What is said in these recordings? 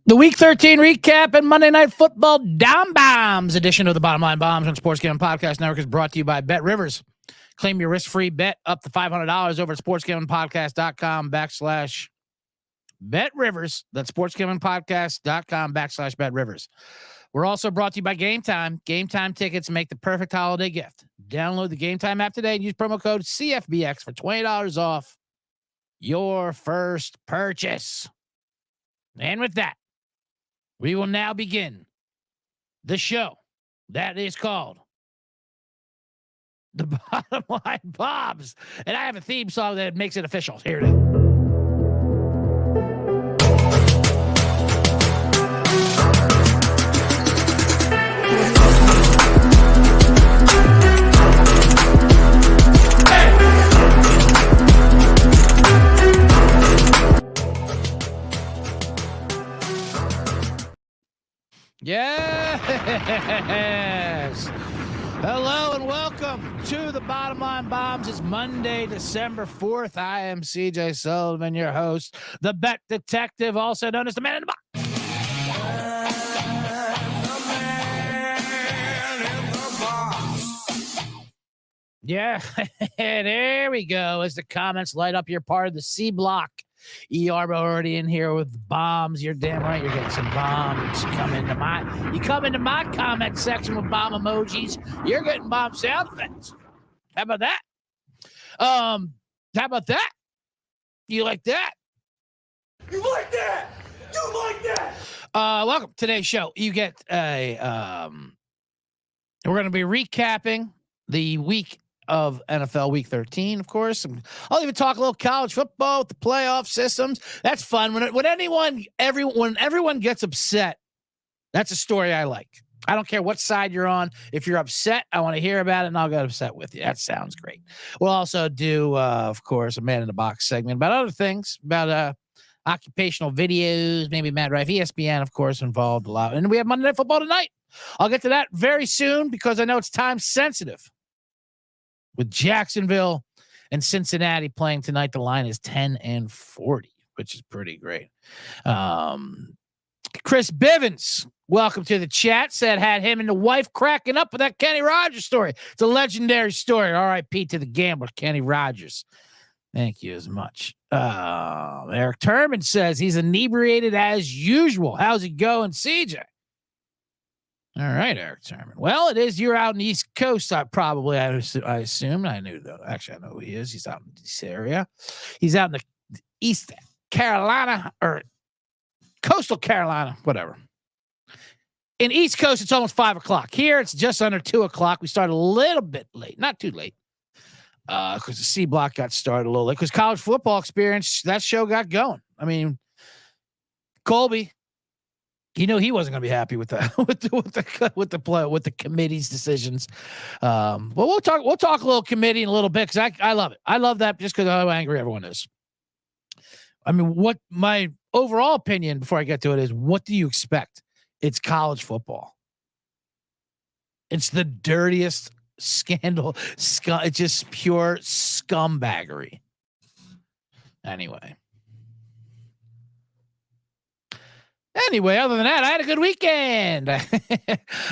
The Week 13 recap and Monday Night Football Down Bombs edition of the Bottom Line Bombs on Sports Gambling Podcast Network is brought to you by Bet Rivers. Claim your risk-free bet up to $500 over at sportsgamblingpodcast.com/Bet Rivers. That's sportsgamblingpodcast.com/Bet Rivers. We're also brought to you by Game Time. Game Time tickets make the perfect holiday gift. Download the Game Time app today and use promo code CFBX for $20 off your first purchase. And with that, we will now begin the show that is called the Bottom Line Bombs. And I have a theme song that makes it official. Here it is. Yes. Hello and welcome to the Bottom Line Bombs. It's Monday, December 4th. I am CJ Sullivan, your host, the Bet Detective, also known as the Man in the Box. Yeah, there we go. As the comments light up, you're part of the C block. ER already in here with bombs. You're damn right. You're getting some bombs. You come into my comment section with bomb emojis. You're getting bomb sound effects. How about that? How about that? You like that? You like that? You like that? Welcome to today's show. You get a we're going to be recapping the week of NFL Week 13, of course. I'll even talk a little college football with the playoff systems. That's fun. When everyone gets upset, that's a story I like. I don't care what side you're on. If you're upset, I want to hear about it, and I'll get upset with you. That sounds great. We'll also do, of course, a Man in the Box segment about other things, about occupational videos, maybe Matt Rife, ESPN, of course, involved a lot. And we have Monday Night Football tonight. I'll get to that very soon because I know it's time sensitive. With Jacksonville and Cincinnati playing tonight, the line is 10-40, which is pretty great. Chris Bivens, welcome to the chat. Said had him and the wife cracking up with that Kenny Rogers story. It's a legendary story. R.I.P. to the gambler, Kenny Rogers. Thank you as much. Eric Turman says he's inebriated as usual. How's it going, CJ? All right, Eric Turman. Well, it is. You're out in the East Coast. I assumed. I knew, though. Actually, I know who he is. He's out in this area. He's out in the East Carolina or Coastal Carolina, whatever. In East Coast, it's almost 5 o'clock. Here, it's just under 2 o'clock. We started a little bit late. Not too late. Because the C block got started a little late. Because college football experience, that show got going. I mean, Colby, he knew he wasn't going to be happy with that, with the committee's decisions. But we'll talk a little committee in a little bit because I love it. I love that just because of how angry everyone is. I mean, what my overall opinion before I get to it is, what do you expect? It's college football. It's the dirtiest scandal. It's just pure scumbaggery. Anyway, other than that, I had a good weekend. I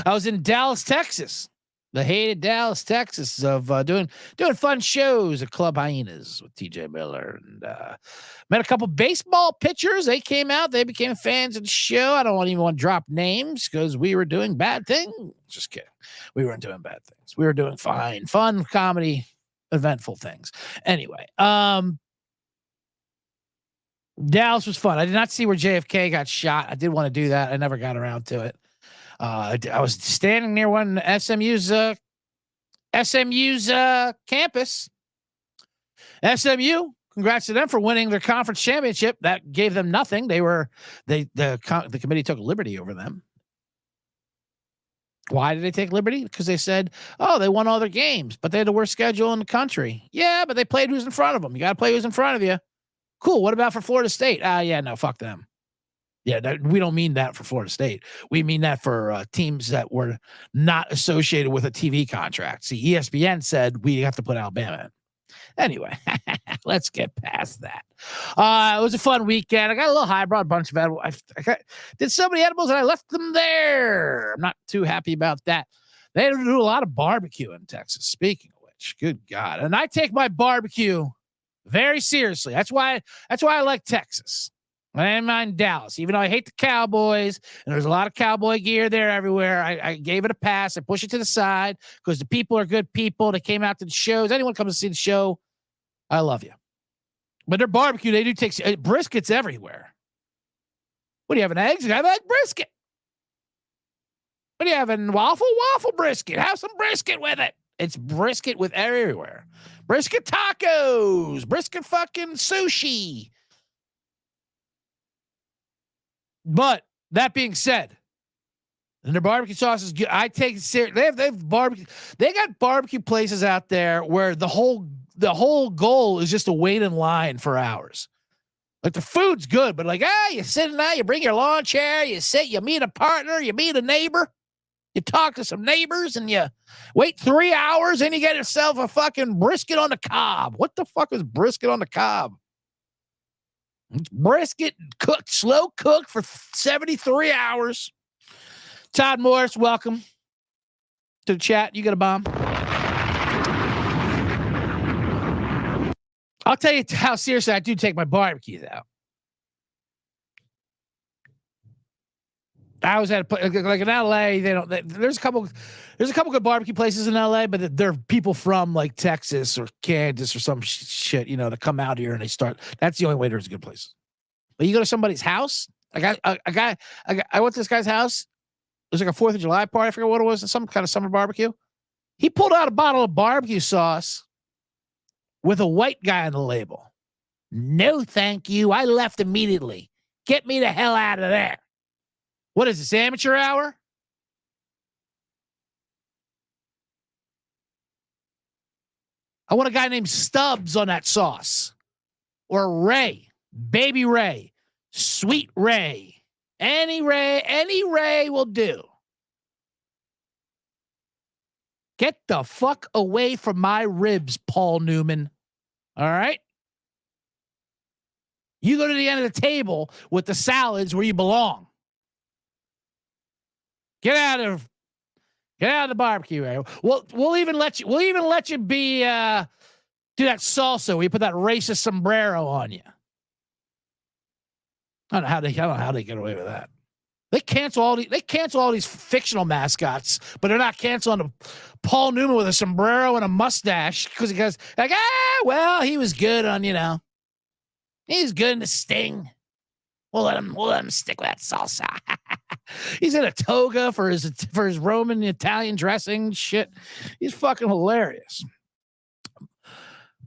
was in Dallas, Texas, the hated Dallas, Texas, of doing fun shows at Club Hyenas with TJ Miller, and met a couple baseball pitchers. They came out. They became fans of the show. I don't even want to drop names because we were doing bad things. Just kidding. We weren't doing bad things. We were doing fun comedy, eventful things. Anyway, Dallas was fun. I did not see where JFK got shot. I did want to do that. I never got around to it. I was standing near one SMU's campus. SMU, congrats to them for winning their conference championship. That gave them nothing. The committee took liberty over them. Why did they take liberty? Because they said, oh, they won all their games, but they had the worst schedule in the country. Yeah, but they played who's in front of them. You got to play who's in front of you. Cool. What about for Florida State? Yeah, no, fuck them. Yeah, we don't mean that for Florida State. We mean that for teams that were not associated with a TV contract. See, ESPN said we have to put Alabama in. Anyway, let's get past that. It was a fun weekend. I got a little high, brought a bunch of edibles. Did so many edibles and I left them there. I'm not too happy about that. They do a lot of barbecue in Texas, speaking of which. Good God. And I take my barbecue very seriously. That's why I like Texas. I didn't mind Dallas, even though I hate the Cowboys, and there's a lot of cowboy gear there everywhere. I gave it a pass. I push it to the side because the people are good people. They came out to the shows. Anyone comes to see the show, I love you. But their barbecue, they do take briskets everywhere. What do you have, an eggs? I have egg brisket. What do you have, in waffle brisket? Have some brisket with it. It's brisket with everywhere. Brisket tacos, brisket fucking sushi. But that being said, and their barbecue sauce is good. I take it serious. They have barbecue. They got barbecue places out there where the whole goal is just to wait in line for hours. Like the food's good, but like, you sit in there, you bring your lawn chair, you sit, you meet a partner, you meet a neighbor, you talk to some neighbors, and you wait 3 hours, and you get yourself a fucking brisket on the cob. What the fuck is brisket on the cob? Brisket cooked, slow cooked for 73 hours. Todd Morris, welcome to the chat. You got a bomb? I'll tell you how seriously I do take my barbecue, though. I was at a place like in LA. There's a couple good barbecue places in LA, but they're people from like Texas or Kansas or some shit, that come out here and they start. That's the only way there's good places. But you go to somebody's house. I went to this guy's house. It was like a 4th of July party. I forget what it was. Some kind of summer barbecue. He pulled out a bottle of barbecue sauce with a white guy on the label. No, thank you. I left immediately. Get me the hell out of there. What is this, amateur hour? I want a guy named Stubbs on that sauce. Or Ray. Baby Ray. Sweet Ray. Any Ray will do. Get the fuck away from my ribs, Paul Newman. All right? You go to the end of the table with the salads where you belong. Get out of the barbecue area. We'll even let you be do that salsa where you put that racist sombrero on you. I don't know how they get away with that. They cancel all these fictional mascots, but they're not canceling the Paul Newman with a sombrero and a mustache because he goes like, well, he was good on, he's good in the Sting. We'll let him stick with that salsa. He's in a toga for his Roman Italian dressing shit. He's fucking hilarious.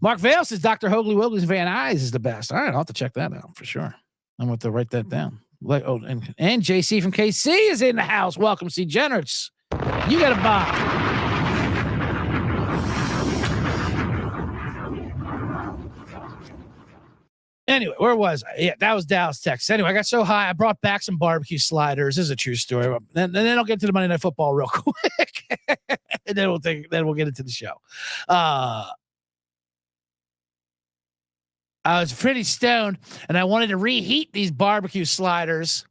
Mark Vale says Dr. Hoagley Wiggly's Van Nuys is the best. All right, I'll have to check that out for sure. I'm going to write that down. And JC from KC is in the house. Welcome, C. Generous. You got a bomb. Anyway, where was I? Yeah, that was Dallas, Texas. Anyway, I got so high, I brought back some barbecue sliders. This is a true story. Then I'll get to the Monday Night Football real quick, and then we'll get into the show. I was pretty stoned, and I wanted to reheat these barbecue sliders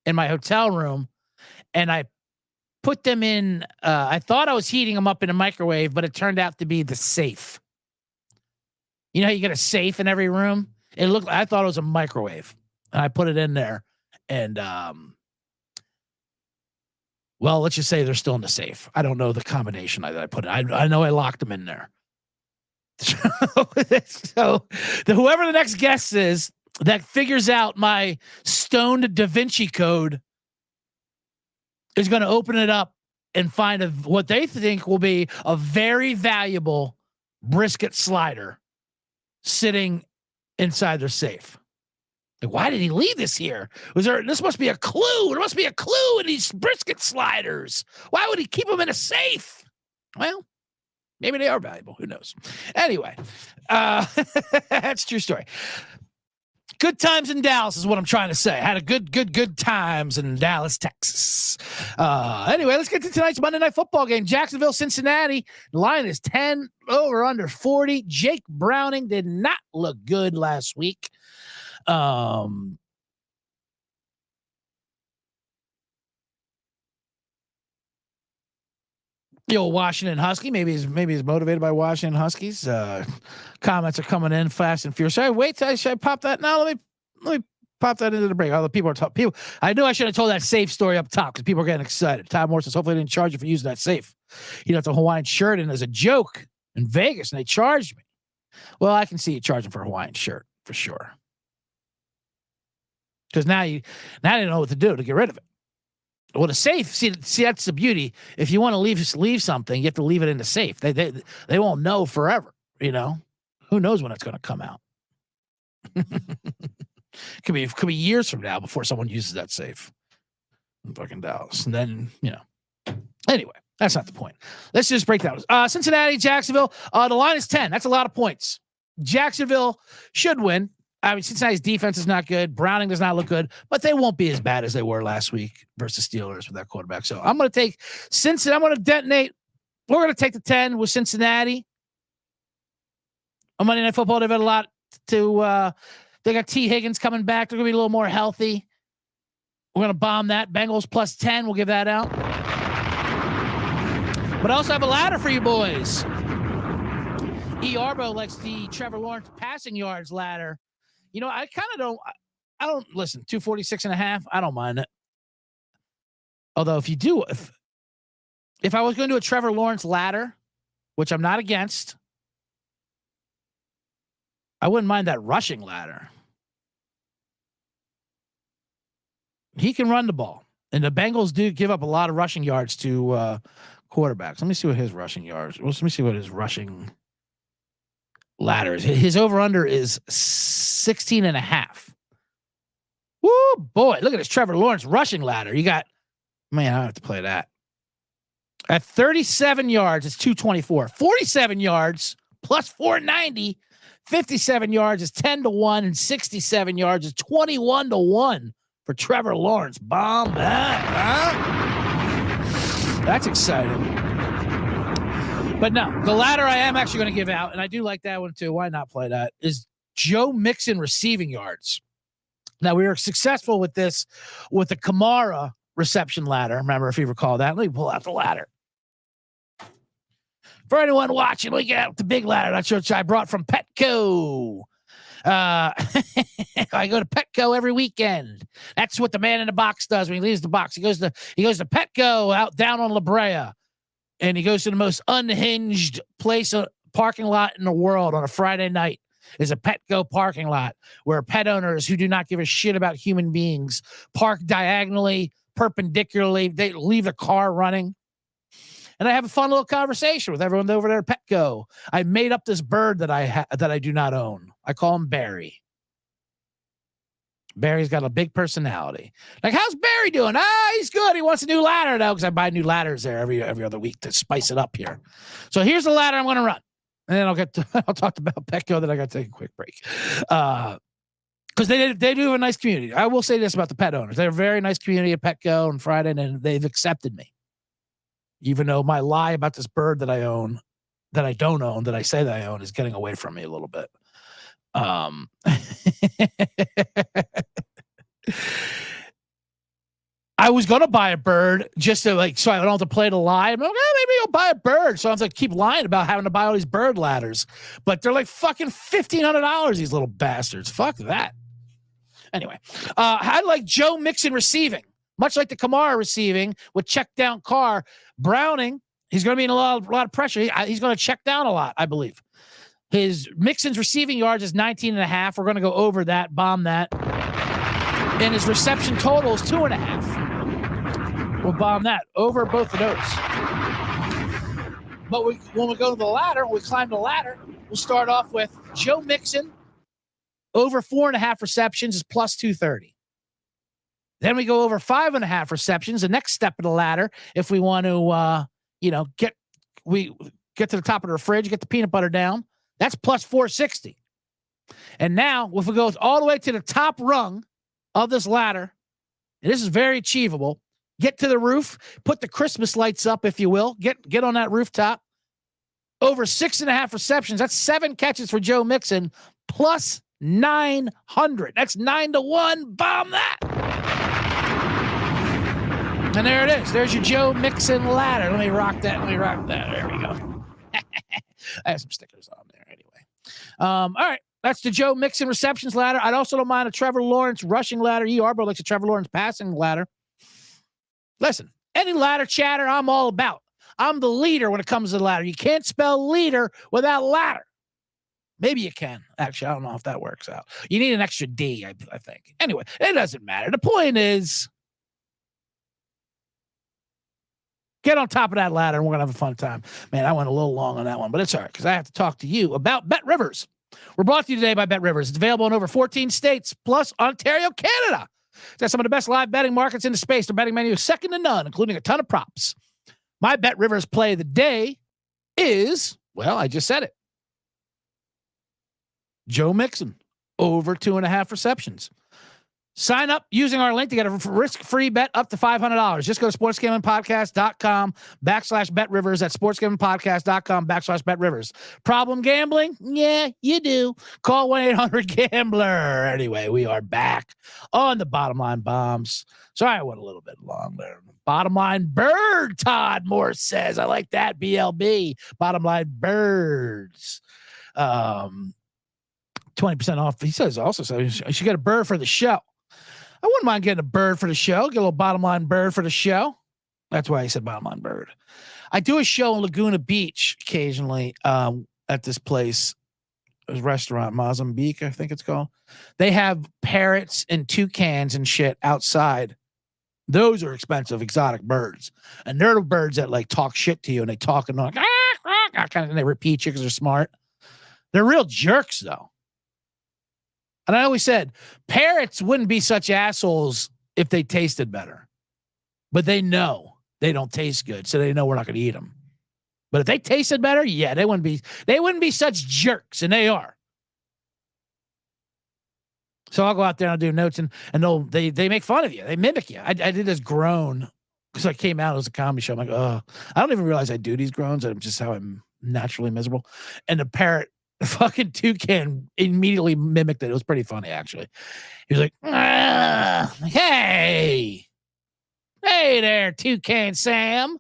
in my hotel room, and I put them in. I thought I was heating them up in a microwave, but it turned out to be the safe. You know how you get a safe in every room? I thought it was a microwave, and I put it in there, and well, let's just say they're still in the safe. I don't know the combination that I put in. I know I locked them in there. So whoever the next guest is that figures out my stoned Da Vinci code is going to open it up and find what they think will be a very valuable brisket slider sitting inside their safe. Like, why did he leave this here? This must be a clue. There must be a clue in these brisket sliders. Why would he keep them in a safe? Well, maybe they are valuable. Who knows? Anyway, that's a true story. Good times in Dallas is what I'm trying to say. Had a good times in Dallas, Texas. Anyway, let's get to tonight's Monday Night Football game. Jacksonville, Cincinnati. The line is 10 over under 40. Jake Browning did not look good last week. Washington Husky. Maybe he's motivated by Washington Huskies. Comments are coming in fast and furious. Should I wait? Should I pop that now? Let me pop that into the break. All the people are talking. People, I knew I should have told that safe story up top because people are getting excited. Todd Moore says hopefully they didn't charge you for using that safe. You know, the Hawaiian shirt in as a joke in Vegas, and they charged me. Well, I can see you charging for a Hawaiian shirt for sure. Because now you don't know what to do to get rid of it. Well, the safe, see that's the beauty. If you want to leave something, you have to leave it in the safe. They won't know forever. You know, who knows when it's going to come out? could be years from now before someone uses that safe in fucking Dallas. And then, anyway, that's not the point. Let's just break down. Cincinnati, Jacksonville. The line is 10. That's a lot of points. Jacksonville should win. I mean, Cincinnati's defense is not good. Browning does not look good, but they won't be as bad as they were last week versus Steelers with that quarterback. So I'm going to take Cincinnati. I'm going to detonate. We're going to take the 10 with Cincinnati. On Monday Night Football, they've had a lot to, they got T. Higgins coming back. They're going to be a little more healthy. We're going to bomb that. Bengals plus 10. We'll give that out. But I also have a ladder for you boys. E. Arbo likes the Trevor Lawrence passing yards ladder. I kind of don't listen, 246.5. I don't mind it. Although if I was going to do a Trevor Lawrence ladder, which I'm not against, I wouldn't mind that rushing ladder. He can run the ball. And the Bengals do give up a lot of rushing yards to quarterbacks. Let me see what his rushing yards. Let me see what his rushing ladders. His over-under is 16.5. Woo, boy. Look at this Trevor Lawrence rushing ladder. You got, man, I don't have to play that. At 37 yards, it's 224. 47 yards plus 490. 57 yards is 10-1, and 67 yards is 21-1 for Trevor Lawrence. Bomb that, huh? That's exciting. But no, the ladder I am actually going to give out, and I do like that one too. Why not play that? Is Joe Mixon receiving yards. Now, we were successful with this with the Kamara reception ladder. Remember, if you recall that. Let me pull out the ladder. For anyone watching, we get out the big ladder. That's what I brought from Petco. I go to Petco every weekend. That's what the man in the box does when he leaves the box. He goes to Petco out down on La Brea. And he goes to the most unhinged place, parking lot in the world on a Friday night. Is a Petco parking lot where pet owners who do not give a shit about human beings park diagonally, perpendicularly. They leave the car running. And I have a fun little conversation with everyone over there at Petco. I made up this bird that I do not own. I call him Barry. Barry's got a big personality. Like, how's Barry doing? He's good. He wants a new ladder though, because I buy new ladders there every other week to spice it up here. So here's the ladder I'm going to run, and then I'll talk about Petco. Then I got to take a quick break, because they do have a nice community. I will say this about the pet owners: they're a very nice community at Petco on Friday, and they've accepted me, even though my lie about this bird that I own, that I don't own, that I say that I own, is getting away from me a little bit. I was gonna buy a bird just to so I don't have to play the lie. I'm like, maybe I'll buy a bird. So I was like, keep lying about having to buy all these bird ladders, but they're like fucking $1,500. These little bastards. Fuck that. Anyway, I like Joe Mixon receiving, much like the Kamara receiving with check down Carr. Browning, he's going to be in a lot of pressure. He's going to check down a lot, I believe. His Mixon's receiving yards is 19.5. We're going to go over that, bomb that. And his reception total is 2.5. We'll bomb that over both of those. But when we go to the ladder, when we climb the ladder, we'll start off with Joe Mixon over 4.5 receptions is plus 230. Then we go over 5.5 receptions. The next step of the ladder, if we want to, get to the top of the fridge, get the peanut butter down. That's plus 460. And now, if we go all the way to the top rung of this ladder, and this is very achievable, get to the roof, put the Christmas lights up, if you will, get on that rooftop. Over 6.5 receptions. That's 7 catches for Joe Mixon, plus 900. That's 9-1. Bomb that. And there it is. There's your Joe Mixon ladder. Let me rock that. There we go. I have some stickers on there anyway. All right. That's the Joe Mixon receptions ladder. I also don't mind a Trevor Lawrence rushing ladder. Arbor likes a Trevor Lawrence passing ladder. Listen, any ladder chatter, I'm all about. I'm the leader when it comes to the ladder. You can't spell leader without ladder. Maybe you can. Actually, I don't know if that works out. You need an extra D, I think. Anyway, it doesn't matter. The point is, get on top of that ladder and we're going to have a fun time. Man, I went a little long on that one, but it's all right because I have to talk to you about Bet Rivers. We're brought to you today by Bet Rivers. It's available in over 14 states, plus Ontario, Canada. It's got some of the best live betting markets in the space. Their betting menu is second to none, including a ton of props. My Bet Rivers play of the day is, well, I just said it. Joe Mixon, over 2.5 receptions. Sign up using our link to get a risk-free bet up to $500. Just go to sportsgamblingpodcast.com/BetRivers. That's sportsgamblingpodcast.com/BetRivers. Problem gambling? Yeah, you do. Call 1-800-GAMBLER. Anyway, we are back on the Bottom Line Bombs. Sorry, I went a little bit long there. Bottom Line Bird, Todd Morse says. I like that, BLB. Bottom Line Birds. 20% off. He says also, so you should get a bird for the show. I wouldn't mind getting a bird for the show. Get a little Bottom Line Bird for the show. That's why I said Bottom Line Bird. I do a show in Laguna Beach occasionally at this place. This restaurant, Mozambique, I think it's called. They have parrots and toucans and shit outside. Those are expensive, exotic birds. And they're the birds that like talk shit to you and they talk and they're like, and they repeat you because they're smart. They're real jerks, though. And I always said parrots wouldn't be such assholes if they tasted better, but they know they don't taste good. So they know we're not going to eat them. But if they tasted better, yeah, they wouldn't be such jerks. And they are. So I'll go out there and I'll do notes and they make fun of you. They mimic you. I did this groan because I came out as a comedy show. I'm like, oh, I don't even realize I do these groans. I'm just how I'm naturally miserable. And the parrot, the fucking toucan immediately mimicked it. It was pretty funny, actually. He was like, hey there, Toucan Sam.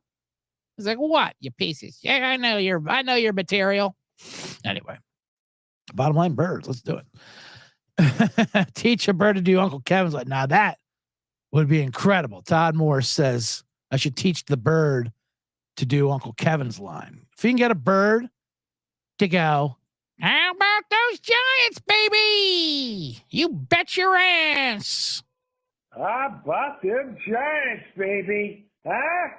He's like, what, you pieces? Yeah, I know your material. Anyway, Bottom Line Birds. Let's do it. Teach a bird to do Uncle Kevin's. Like, now that would be incredible. Todd Moore says I should teach the bird to do Uncle Kevin's line. If you can get a bird to go, how about those Giants, baby? You bet your ass. How about them Giants, baby? Huh?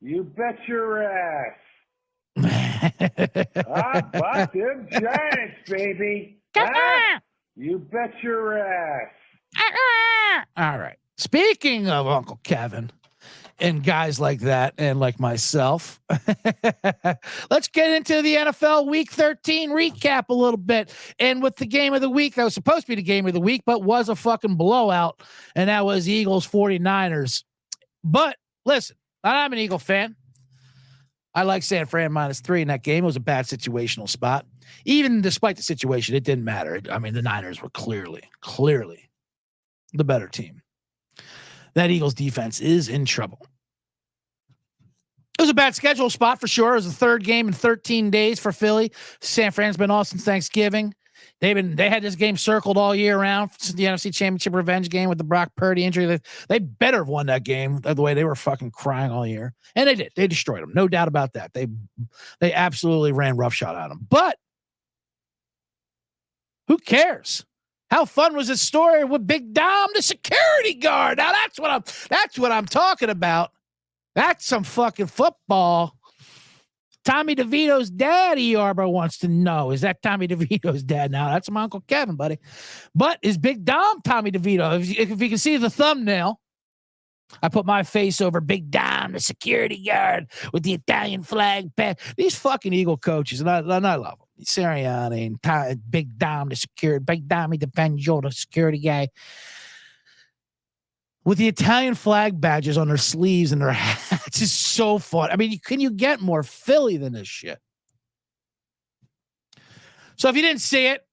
You bet your ass. How about them Giants, baby? Huh? You bet your ass. All right. Speaking of Uncle Kevin and guys like that and like myself, let's get into the NFL Week 13 recap a little bit. And with the game of the week, that was supposed to be the game of the week, but was a fucking blowout, and that was Eagles 49ers. But listen, I'm an Eagle fan. I like San Fran -3 in that game. It was a bad situational spot. Even despite the situation, it didn't matter. I mean, the Niners were clearly the better team. That Eagles defense is in trouble. It was a bad schedule spot for sure. It was the third game in 13 days for Philly. San Fran's been off since Thanksgiving. They had this game circled all year round since the NFC Championship revenge game with the Brock Purdy injury. They better have won that game the way they were fucking crying all year. And they did. They destroyed them. No doubt about that. They absolutely ran roughshod at them. But who cares? How fun was this story with Big Dom, the security guard? Now that's what I'm talking about. That's some fucking football. Tommy DeVito's dad, Arbor wants to know. Is that Tommy DeVito's dad? Now that's my Uncle Kevin, buddy. But is Big Dom Tommy DeVito? If you can see the thumbnail, I put my face over Big Dom, the security guard with the Italian flag. These fucking Eagle coaches, and I love them. Sirianni, and Big Dom, the security, Big Dom, he defends you, the security guy, with the Italian flag badges on their sleeves and their hats is so fun. I mean, can you get more Philly than this shit? So if you didn't see it,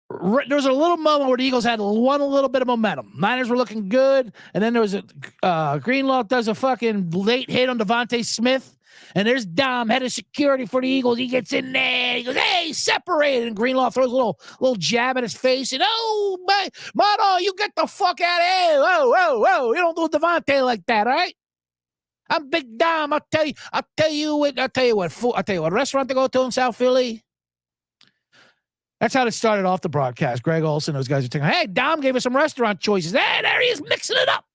there was a little moment where the Eagles had a little bit of momentum. Niners were looking good, and then there was a Greenlaw does a fucking late hit on Devontae Smith, and there's Dom, head of security for the Eagles. He gets in there, he goes, "Hey, separated!" And Greenlaw throws a little jab at his face, and "Oh, my Mono, you get the fuck out of here! Whoa! You don't do Devontae like that, all right? I'm Big Dom. I'll tell you what restaurant to go to in South Philly." That's how it started off the broadcast. Greg Olson, those guys are thinking, "Hey, Dom gave us some restaurant choices." Hey, there he is mixing it up.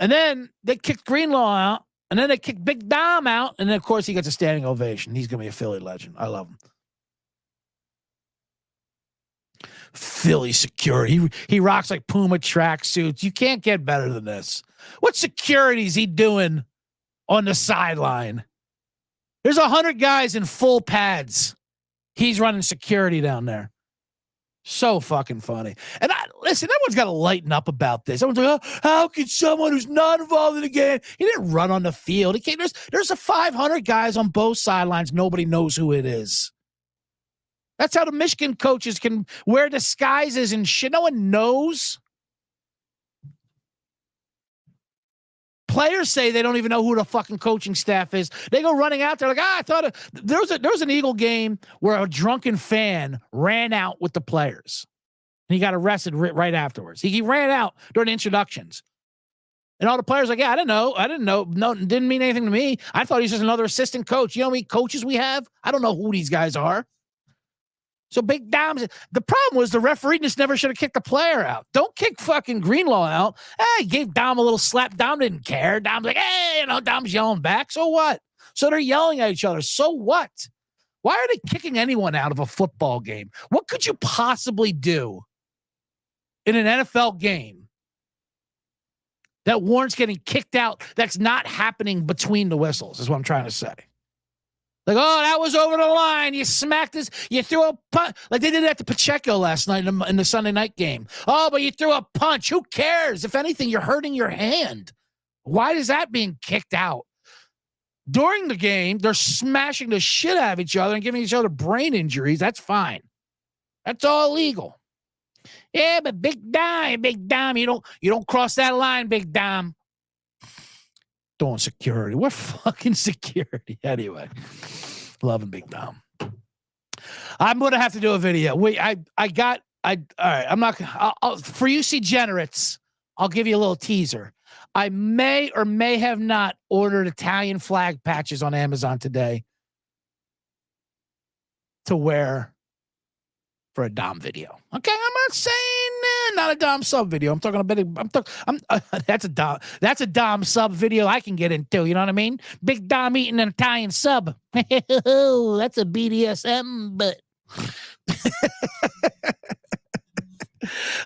And then they kicked Greenlaw out, and then they kicked Big Dom out, and then, of course, he gets a standing ovation. He's going to be a Philly legend. I love him. Philly security. He rocks like Puma tracksuits. You can't get better than this. What security is he doing on the sideline? There's 100 guys in full pads. He's running security down there. So fucking funny. And listen, everyone's got to lighten up about this. Everyone's like, "Oh, how can someone who's not involved in the game?" He didn't run on the field. He came. There's a 500 guys on both sidelines. Nobody knows who it is. That's how the Michigan coaches can wear disguises and shit. No one knows. Players say they don't even know who the fucking coaching staff is. They go running out there like, I thought there was an Eagle game where a drunken fan ran out with the players, and he got arrested right afterwards. He ran out during introductions, and all the players like, "Yeah, I didn't know. No, didn't mean anything to me. I thought he's just another assistant coach. You know how many coaches we have? I don't know who these guys are." So Big Dom's the problem was the referee just never should have kicked the player out. Don't kick fucking Greenlaw out. Hey, gave Dom a little slap. Dom didn't care. Dom's like, "Hey, Dom's yelling back. So what?" So they're yelling at each other. So what? Why are they kicking anyone out of a football game? What could you possibly do in an NFL game that warrants getting kicked out? That's not happening between the whistles, is what I'm trying to say. Like, "Oh, that was over the line. You smacked this. You threw a punch." Like they did that to Pacheco last night in the Sunday night game. "Oh, but you threw a punch. Who cares? If anything, you're hurting your hand." Why is that being kicked out? During the game, they're smashing the shit out of each other and giving each other brain injuries. That's fine. That's all legal. "Yeah, but Big Dom, you don't cross that line, Big Dom." Doing security. We're fucking security. Anyway, loving Big Dom. I'm going to have to do a video. All right. I'm not for you degenerates. I'll give you a little teaser. I may or may have not ordered Italian flag patches on Amazon today to wear for a Dom video. Okay. I'm not saying not a Dom sub video. I'm talking about that's a Dom sub video I can get into. You know what I mean? Big Dom eating an Italian sub. That's a BDSM, but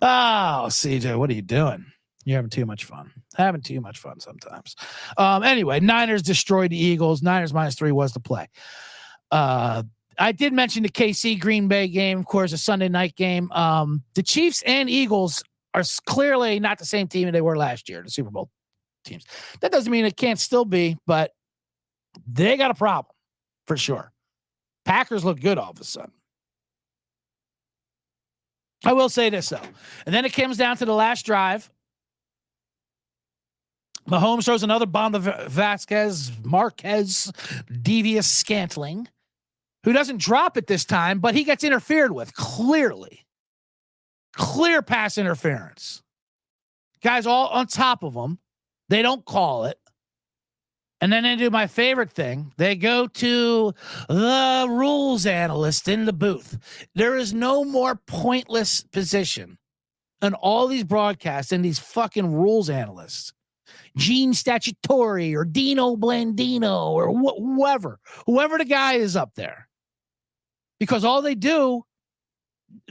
oh, CJ, what are you doing? You're having too much fun. Having too much fun sometimes. Anyway, Niners destroyed the Eagles. Niners -3 was the play. I did mention the KC Green Bay game, of course, a Sunday night game. The Chiefs and Eagles are clearly not the same team they were last year, the Super Bowl teams. That doesn't mean it can't still be, but they got a problem for sure. Packers look good all of a sudden. I will say this, though. And then it comes down to the last drive. Mahomes throws another bomb to Marquez, devious Scantling, who doesn't drop it this time, but he gets interfered with, clearly. Clear pass interference. Guys all on top of him. They don't call it. And then they do my favorite thing. They go to the rules analyst in the booth. There is no more pointless position in all these broadcasts and these fucking rules analysts. Gene Statutory or Dino Blandino or whoever the guy is up there. Because all they do,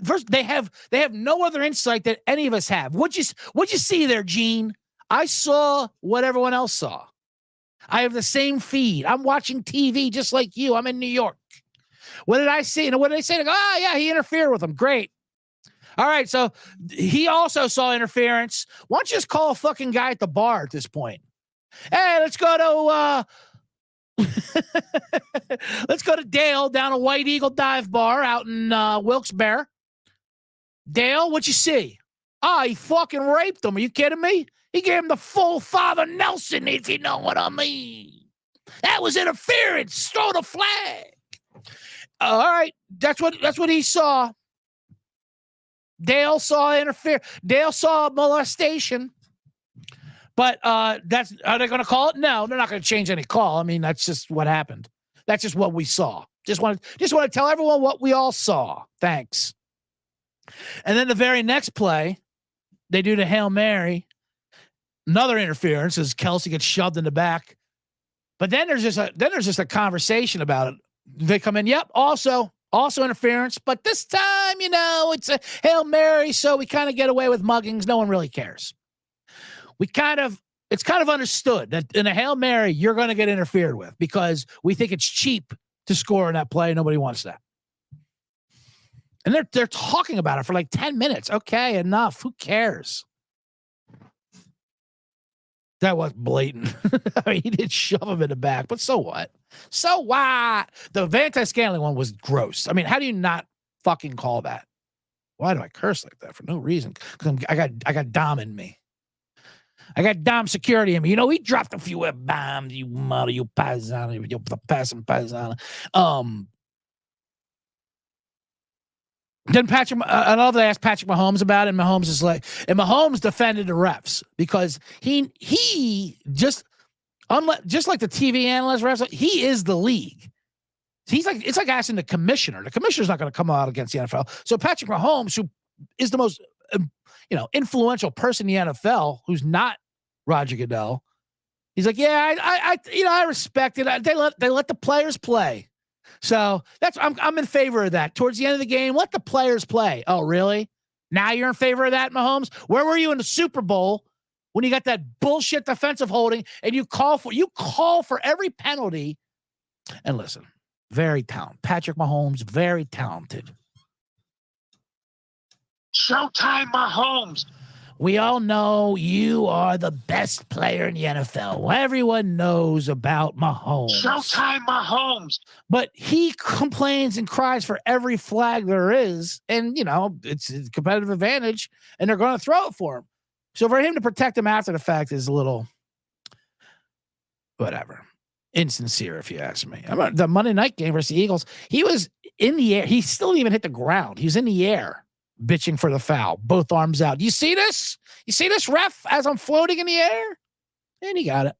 first they have no other insight that any of us have. What'd you see there, Gene? I saw what everyone else saw. I have the same feed. I'm watching TV just like you. I'm in New York. What did I see? And what did they say? They go, oh, yeah, he interfered with him. Great. All right, so he also saw interference. Why don't you just call a fucking guy at the bar at this point? Hey, let's go to Dale down a White Eagle dive bar out in Wilkes-Barre. Dale, what you see? He fucking raped him. Are you kidding me? He gave him the full Father Nelson, if you know what I mean. That was interference. Throw the flag. All right, that's what he saw. Dale saw Dale saw molestation. But are they going to call it? No, they're not going to change any call. I mean, that's just what happened. That's just what we saw. Just want to tell everyone what we all saw. Thanks. And then the very next play, they do the Hail Mary. Another interference as Kelsey gets shoved in the back. But then there's just a conversation about it. They come in, yep, also interference, but this time, it's a Hail Mary, so we kind of get away with muggings. No one really cares. It's kind of understood that in a Hail Mary, you're going to get interfered with because we think it's cheap to score in that play. Nobody wants that. And they're talking about it for like 10 minutes. Okay, enough. Who cares? That was blatant. I mean, he did shove him in the back, but so what? So what? The Van Scanling one was gross. I mean, how do you not fucking call that? Why do I curse like that for no reason? Because I got Dom in me. I got Dom security in me. He dropped a few bombs, you mother, you paisano, you passing paisano. Then I love they asked Patrick Mahomes about it, and Mahomes is like, and Mahomes defended the refs because he just like the TV analyst refs, he is the league. It's like asking the commissioner. The commissioner's not going to come out against the NFL. So Patrick Mahomes, who is the most influential person in the NFL, who's not Roger Goodell, he's like, yeah, I respect it. They let the players play. So I'm in favor of that. Towards the end of the game, let the players play. Oh, really? Now you're in favor of that, Mahomes? Where were you in the Super Bowl when you got that bullshit defensive holding and you call for every penalty? And listen, very talented. Patrick Mahomes, very talented. Showtime, Mahomes. We all know you are the best player in the NFL. Everyone knows about Mahomes. Showtime, Mahomes. But he complains and cries for every flag there is. And, it's a competitive advantage, and they're going to throw it for him. So for him to protect him after the fact is a little, whatever, insincere, if you ask me. The Monday night game versus the Eagles, he was in the air. He still didn't even hit the ground. He was in the air, bitching for the foul, both arms out. You see this? You see this, ref, as I'm floating in the air? And he got it.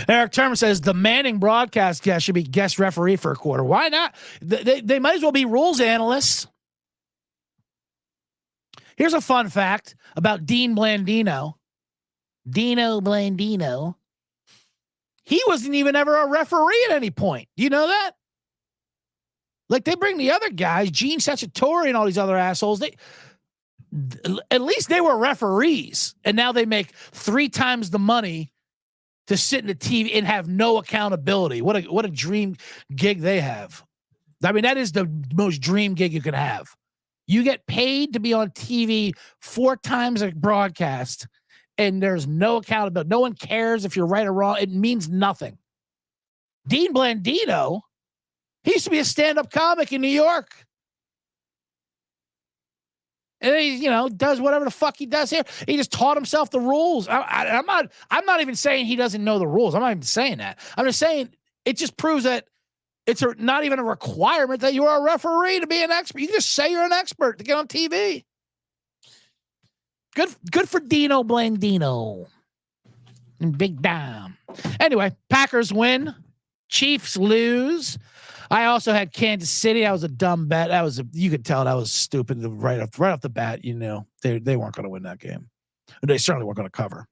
Eric Turner says the Manning broadcast guest should be guest referee for a quarter. Why not? They might as well be rules analysts. Here's a fun fact about Dean Blandino. Dino Blandino. He wasn't even ever a referee at any point. Do you know that? Like, they bring the other guys, Gene Sacciatore and all these other assholes. At least they were referees, and now they make 3 times the money to sit in the TV and have no accountability. What a dream gig they have. I mean, that is the most dream gig you can have. You get paid to be on TV 4 times a broadcast, and there's no accountability. No one cares if you're right or wrong. It means nothing. Dean Blandino, he used to be a stand-up comic in New York. And he, does whatever the fuck he does here. He just taught himself the rules. I'm not even saying he doesn't know the rules. I'm not even saying that. I'm just saying it just proves that it's not even a requirement that you are a referee to be an expert. You can just say you're an expert to get on TV. Good for Dino Blandino. And Big Dom. Anyway, Packers win. Chiefs lose. I also had Kansas City. That was a dumb bet. You could tell that was stupid right off the bat. They weren't going to win that game. They certainly weren't going to cover.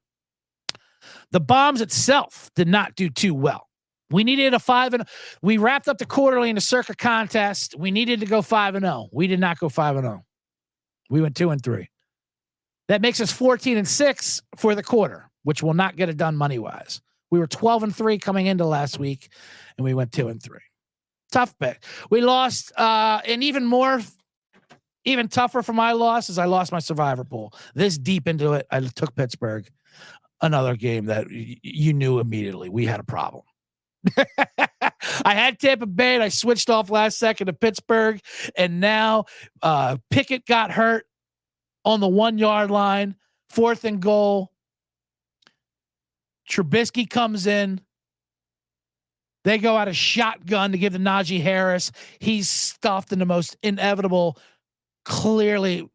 The Bombs itself did not do too well. We needed a 5-0. We wrapped up the quarterly in the Circa contest. We needed to go 5-0. We did not go 5-0. We went 2-3. That makes us 14-6 for the quarter, which will not get it done money-wise. We were 12-3 coming into last week, and we went 2-3. Tough bet. We lost, and even tougher for my loss is I lost my survivor pool. This deep into it, I took Pittsburgh. Another game that you knew immediately we had a problem. I had Tampa Bay, and I switched off last second to Pittsburgh, and now Pickett got hurt on the 1 yard line, 4th and goal. Trubisky comes in. They go out a shotgun to give to Najee Harris. He's stuffed in the most inevitable, clearly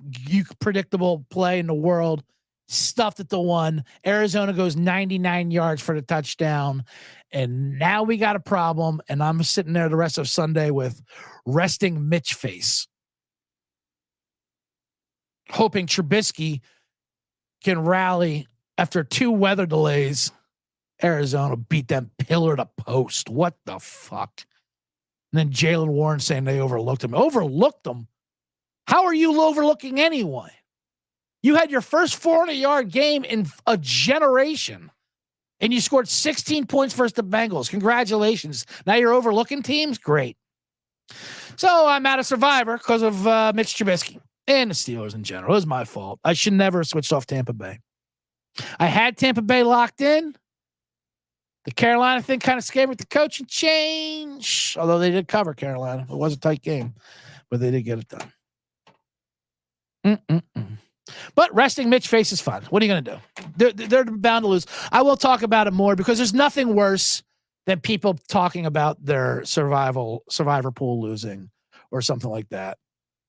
predictable play in the world. Stuffed at the 1. Arizona goes 99 yards for the touchdown. And now we got a problem. And I'm sitting there the rest of Sunday with resting Mitch face, hoping Trubisky can rally after 2 weather delays. Arizona beat them pillar to post. What the fuck? And then Jalen Warren saying they overlooked him. Overlooked them? How are you overlooking anyone? You had your first 400-yard game in a generation, and you scored 16 points versus the Bengals. Congratulations. Now you're overlooking teams? Great. So I'm out of Survivor because of Mitch Trubisky and the Steelers in general. It was my fault. I should never have switched off Tampa Bay. I had Tampa Bay locked in. The Carolina thing kind of scared me with the coaching change, although they did cover Carolina. It was a tight game, but they did get it done. But resting Mitch face is fun. What are you going to do? They're bound to lose. I will talk about it more because there's nothing worse than people talking about their survivor pool losing or something like that.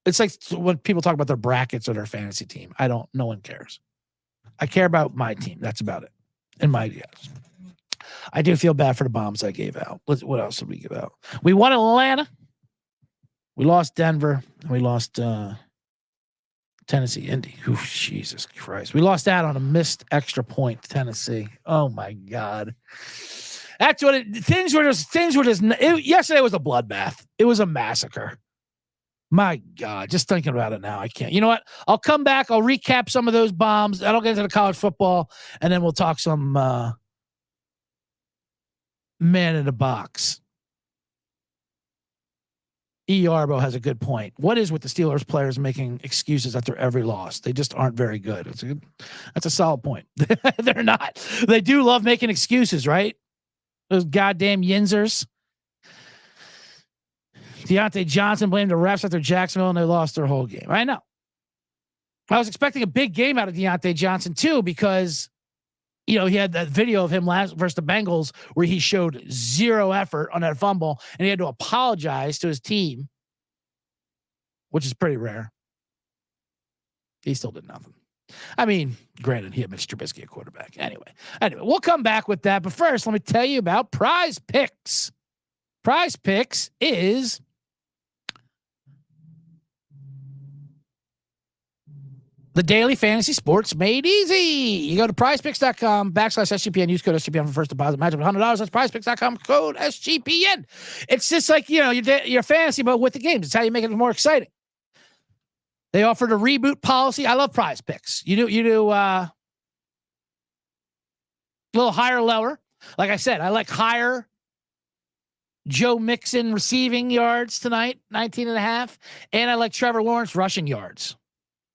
It's like when people talk about their brackets or their fantasy team. No one cares. I care about my team. That's about it. And my ideas. I do feel bad for the bombs I gave out. What else did we give out? We won Atlanta. We lost Denver. And we lost Tennessee, Indy. Ooh, Jesus Christ. We lost that on a missed extra point, Tennessee. Oh my God. That's what things were just, yesterday was a bloodbath. It was a massacre. My God, just thinking about it now, I can't. You know what? I'll come back. I'll recap some of those bombs. I'll get into the college football, and then we'll talk some man in the box. Arbo has a good point. What is with the Steelers players making excuses after every loss? They just aren't very good. That's a solid point. They're not. They do love making excuses, right? Those goddamn Yinzers. Deontay Johnson blamed the refs after Jacksonville, and they lost their whole game. I know. I was expecting a big game out of Deontay Johnson too, because he had that video of him last versus the Bengals where he showed zero effort on that fumble, and he had to apologize to his team, which is pretty rare. He still did nothing. I mean, granted, he had Mitch Trubisky at quarterback. Anyway, we'll come back with that. But first, let me tell you about Prize Picks. Prize Picks is the daily fantasy sports made easy. You go to prizepicks.com/SGPN. Use code SGPN for first deposit. Match up $100. That's prizepicks.com, code SGPN. It's just like, your fantasy, but with the games. It's how you make it more exciting. They offered a reboot policy. I love Prize Picks. You do a little higher, lower. Like I said, I like higher Joe Mixon receiving yards tonight, 19.5. And I like Trevor Lawrence rushing yards.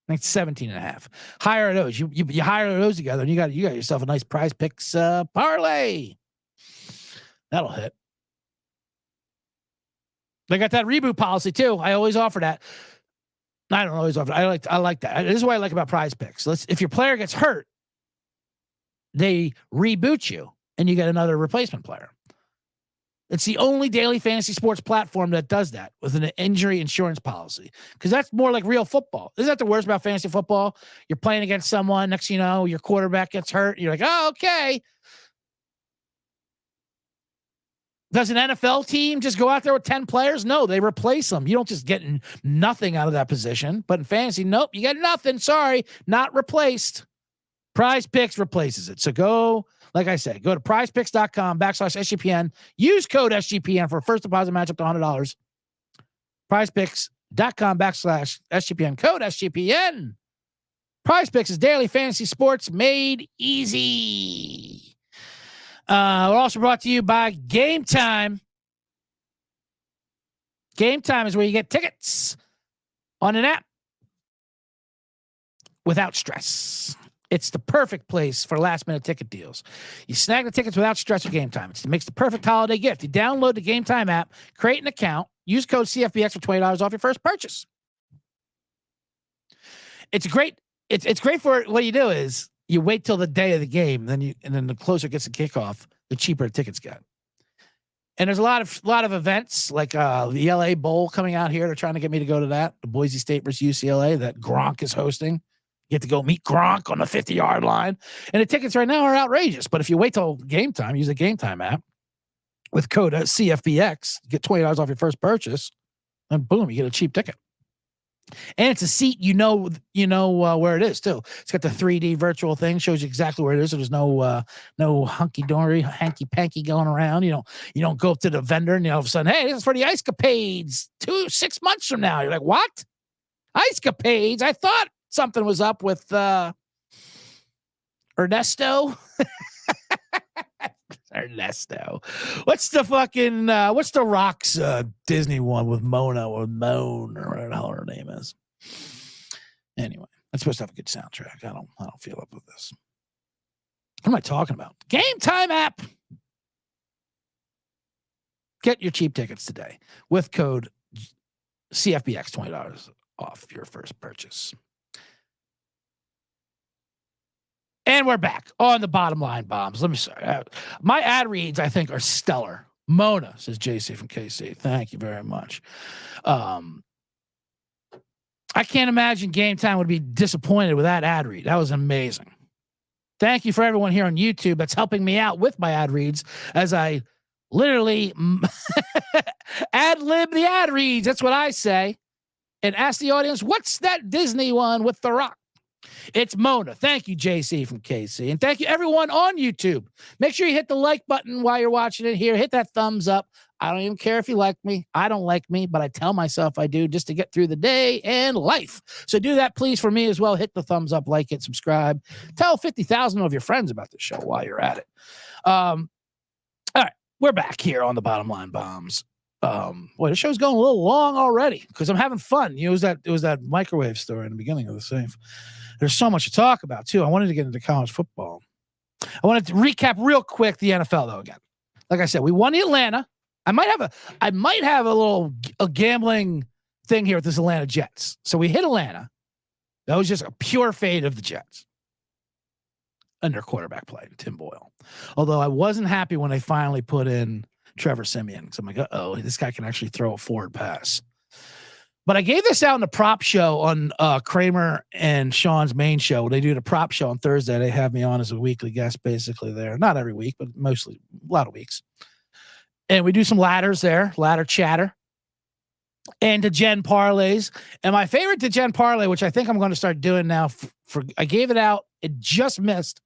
I think 17.5. Higher those. You hire those together, and you got yourself a nice Prize Picks parlay. That'll hit. They got that reboot policy too. I always offer that. I don't always offer it. I like that. This is what I like about Prize Picks. If your player gets hurt, they reboot you, and you get another replacement player. It's the only daily fantasy sports platform that does that with an injury insurance policy, because that's more like real football. Isn't that the worst about fantasy football? You're playing against someone, next thing you know, your quarterback gets hurt. You're like, oh, okay. Does an NFL team just go out there with 10 players? No, they replace them. You don't just get nothing out of that position. But in fantasy, nope, you get nothing. Sorry, not replaced. Prize Picks replaces it. So go, like I said, go to prizepicks.com/SGPN. Use code SGPN for a first deposit match up to $100. Prizepicks.com/SGPN. Code SGPN. Prize Picks is daily fantasy sports made easy. We're also brought to you by Game Time. Game Time is where you get tickets on an app without stress. It's the perfect place for last-minute ticket deals. You snag the tickets without stress with Game Time. It makes the perfect holiday gift. You download the Game Time app, create an account, use code CFBX for $20 off your first purchase. It's great. It's great for what you do is you wait till the day of the game, and then the closer it gets to kickoff, the cheaper the tickets get. And there's a lot of events like the LA Bowl coming out here. They're trying to get me to go to that. The Boise State versus UCLA that Gronk is hosting. You get to go meet Gronk on the 50-yard line. And the tickets right now are outrageous. But if you wait till Game Time, use the Game Time app with code CFBX, get $20 off your first purchase, and boom, you get a cheap ticket. And it's a seat, where it is too. It's got the 3D virtual thing, shows you exactly where it is. So there's no hunky-dory, hanky-panky going around. You don't go up to the vendor and all of a sudden, hey, this is for the Ice Capades 6 months from now. You're like, what? Ice Capades? I thought something was up with Ernesto. Ernesto. What's the Rock's Disney one with Mona or Moan or whatever the hell her name is? Anyway, that's supposed to have a good soundtrack. I don't feel up with this. What am I talking about? Game Time app. Get your cheap tickets today with code CFBX, $20 off your first purchase. And we're back on the bottom line bombs. Let me say, my ad reads, I think, are stellar. Mona, says JC from KC. Thank you very much. I can't imagine Game Time would be disappointed with that ad read. That was amazing. Thank you for everyone here on YouTube that's helping me out with my ad reads as I literally ad-lib the ad reads. That's what I say. And ask the audience, what's that Disney one with The Rock? It's Mona. Thank you, JC from KC. And thank you, everyone on YouTube. Make sure you hit the like button while you're watching it here. Hit that thumbs up. I don't even care if you like me. I don't like me, but I tell myself I do just to get through the day and life. So do that, please, for me as well. Hit the thumbs up, like it, subscribe. Tell 50,000 of your friends about the show while you're at it. All right, we're back here on the Bottom Line Bombs. Boy, the show's going a little long already because I'm having fun. It was that microwave story in the beginning of the safe. There's so much to talk about too. I wanted to get into college football. I wanted to recap real quick the NFL though. Again, like I said, we won the Atlanta. I might have a gambling thing here with this Atlanta Jets. So we hit Atlanta. That was just a pure fade of the Jets under quarterback play, Tim Boyle. Although I wasn't happy when they finally put in Trevor Siemian. So I'm like, this guy can actually throw a forward pass. But I gave this out in the prop show on Kramer and Sean's main show. They do the prop show on Thursday. They have me on as a weekly guest, basically there. Not every week, but mostly a lot of weeks. And we do some ladders there, ladder chatter. And DeGen parlays. And my favorite DeGen parlay, which I think I'm going to start doing now, I gave it out, it just missed,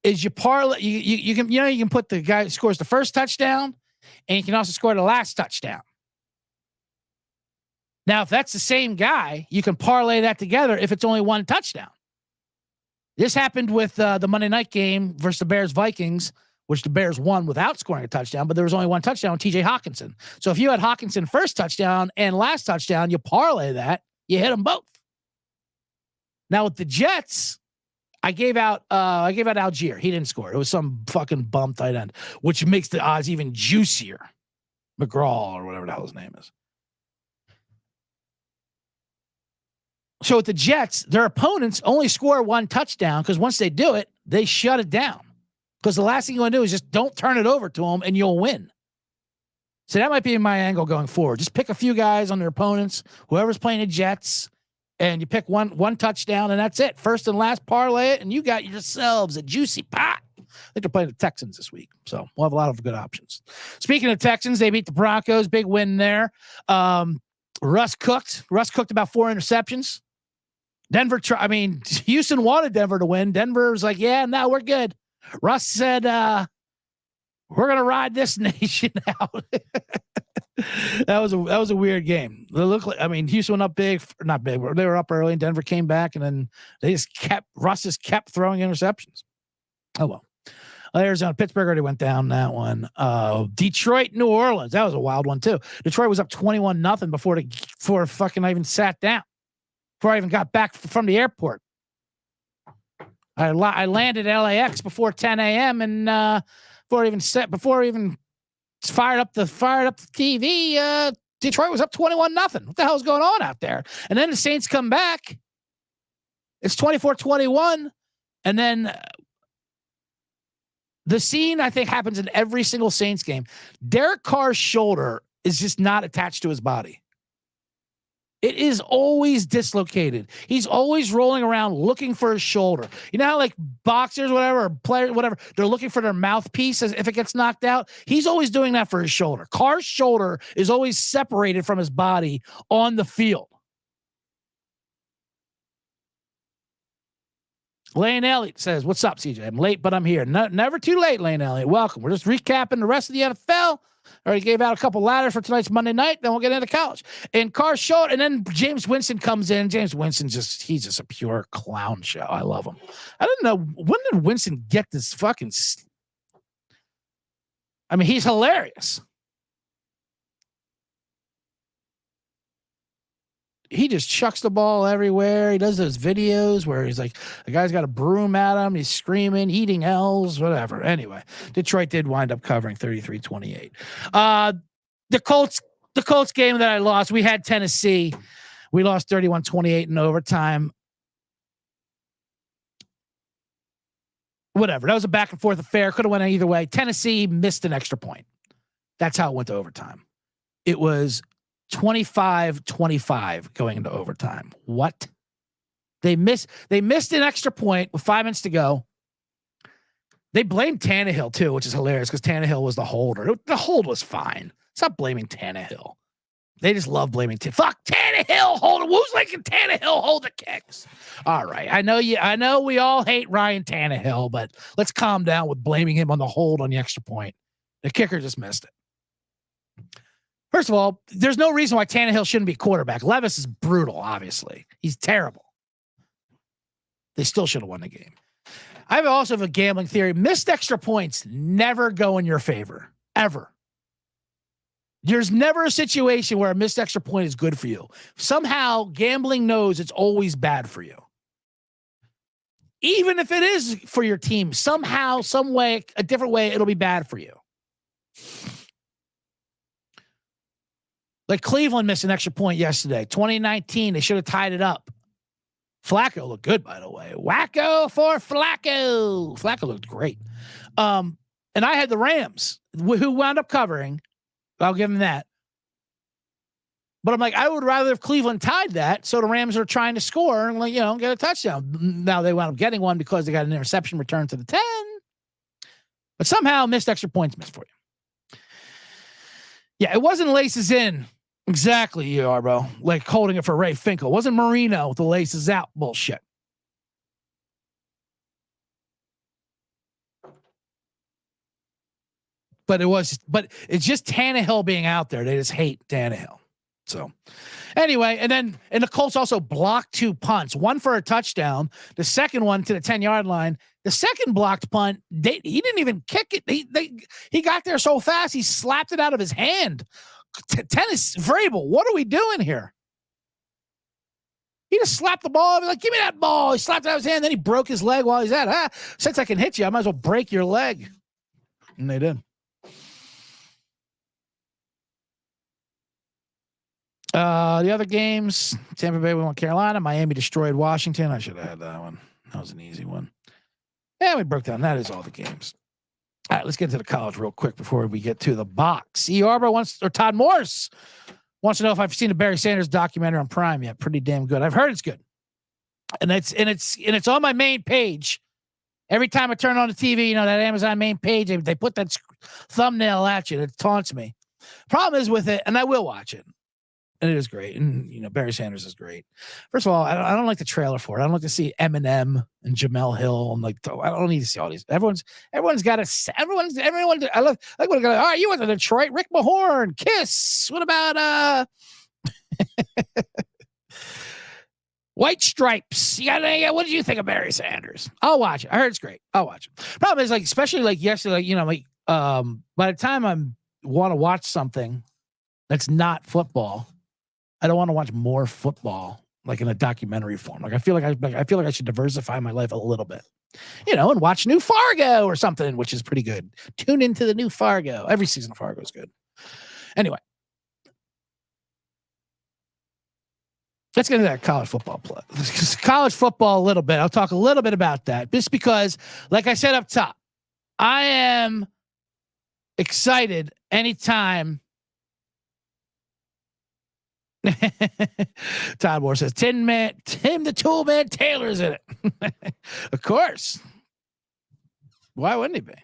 is you parlay. You can put the guy who scores the first touchdown, and you can also score the last touchdown. Now, if that's the same guy, you can parlay that together if it's only one touchdown. This happened with the Monday night game versus the Bears-Vikings, which the Bears won without scoring a touchdown, but there was only one touchdown on TJ Hawkinson. So if you had Hawkinson first touchdown and last touchdown, you parlay that, you hit them both. Now with the Jets, I gave out Algier. He didn't score. It was some fucking bum tight end, which makes the odds even juicier. McGraw or whatever the hell his name is. So with the Jets, their opponents only score one touchdown because once they do it, they shut it down. Because the last thing you want to do is just don't turn it over to them and you'll win. So that might be my angle going forward. Just pick a few guys on their opponents, whoever's playing the Jets, and you pick one touchdown and that's it. First and last parlay it, and you got yourselves a juicy pot. I think they're playing the Texans this week, so we'll have a lot of good options. Speaking of Texans, they beat the Broncos. Big win there. Russ cooked about 4 interceptions. Houston wanted Denver to win. Denver was like, yeah, no, we're good. Russ said, we're going to ride this nation out. That was a weird game. It looked like, Houston went up not big. They were up early and Denver came back and then Russ just kept throwing interceptions. Oh, well. Arizona, Pittsburgh already went down that one. Detroit, New Orleans. That was a wild one too. Detroit was up 21-0 before fucking I even sat down. Before I even got back from the airport. I landed at LAX before 10 a.m. and before I even fired up the TV. Detroit was up 21-0. What the hell's going on out there? And then the Saints come back. It's 24-21. And then the scene, I think, happens in every single Saints game. Derek Carr's shoulder is just not attached to his body. It is always dislocated. He's always rolling around looking for his shoulder. You know how like boxers, whatever, or players, whatever, they're looking for their mouthpiece as if it gets knocked out. He's always doing that for his shoulder. Carr's shoulder is always separated from his body on the field. Lane Elliott says, "What's up, CJ? I'm late, but I'm here. Never too late, Lane Elliott. Welcome. We're just recapping the rest of the NFL. Already gave out a couple ladders for tonight's Monday night. Then we'll get into college. And Carr's short, and then James Winston comes in. James Winston he's just a pure clown show. I love him. I didn't know, when did Winston get this fucking? I mean, he's hilarious. He just chucks the ball everywhere. He does those videos where he's like, the guy's got a broom at him. He's screaming, eating L's, whatever. Anyway, Detroit did wind up covering 33-28. The Colts game that I lost, we had Tennessee. We lost 31-28 in overtime. Whatever. That was a back and forth affair. Could have went either way. Tennessee missed an extra point. That's how it went to overtime. It was 25-25 going into overtime. What? They missed an extra point with 5 minutes to go. They blamed Tannehill too, which is hilarious because Tannehill was the holder. The hold was fine. Stop blaming Tannehill. They just love blaming fuck Tannehill. Who's making Tannehill hold the kicks? All right. I know we all hate Ryan Tannehill, but let's calm down with blaming him on the hold on the extra point. The kicker just missed it. First of all, there's no reason why Tannehill shouldn't be quarterback. Levis is brutal, obviously. He's terrible. They still should have won the game. I also have a gambling theory. Missed extra points never go in your favor, ever. There's never a situation where a missed extra point is good for you. Somehow, gambling knows it's always bad for you. Even if it is for your team, somehow, some way, a different way, it'll be bad for you. Like Cleveland missed an extra point yesterday. 2019, they should have tied it up. Flacco looked good, by the way. Wacko for Flacco. Flacco looked great. And I had the Rams, who wound up covering. I'll give them that. But I'm like, I would rather if Cleveland tied that, so the Rams are trying to score and, get a touchdown. Now they wound up getting one because they got an interception return to the 10. But somehow missed extra points missed for you. Yeah, it wasn't laces in. Exactly, you are, bro. Like holding it for Ray Finkel. It wasn't Marino with the laces out bullshit. But it's just Tannehill being out there. They just hate Tannehill. So anyway, and the Colts also blocked 2 punts, one for a touchdown, the second one to the 10-yard line. The second blocked punt, he didn't even kick it. He got there so fast, he slapped it out of his hand. Tennis Vrabel, what are we doing here? He just slapped the ball. Like, give me that ball. He slapped it out of his hand. Then he broke his leg while he's at it. Since I can hit you, I might as well break your leg. And they did. The other games, Tampa Bay won Carolina. Miami destroyed Washington. I should have had that one. That was an easy one. Yeah, we broke down. That is all the games. All right, let's get to the college real quick before we get to the box. Todd Morris wants to know if I've seen the Barry Sanders documentary on Prime yet. Pretty damn good. I've heard it's good. And it's on my main page. Every time I turn on the TV, that Amazon main page, they put that thumbnail at you. It taunts me. Problem is with it, and I will watch it. And it is great. And, Barry Sanders is great. First of all, I don't like the trailer for it. I don't like to see Eminem and Jamel Hill. And I don't need to see all these. Everyone's got everyone. I love, like, all right, you went to Detroit, Rick Mahorn, Kiss. What about, White Stripes. What did you think of Barry Sanders? I'll watch it. I heard it's great. I'll watch it. Problem is, like, especially like yesterday, like, by the time I want to watch something that's not football, I don't want to watch more football, like in a documentary form. Like I feel like I should diversify my life a little bit, and watch new Fargo or something, which is pretty good. Tune into the new Fargo. Every season of Fargo is good. Anyway. Let's get into that college football play. College football a little bit. I'll talk a little bit about that. Just because, like I said up top, I am excited anytime. Todd Moore says, Tim the Toolman Taylor's in it. Of course. Why wouldn't he be?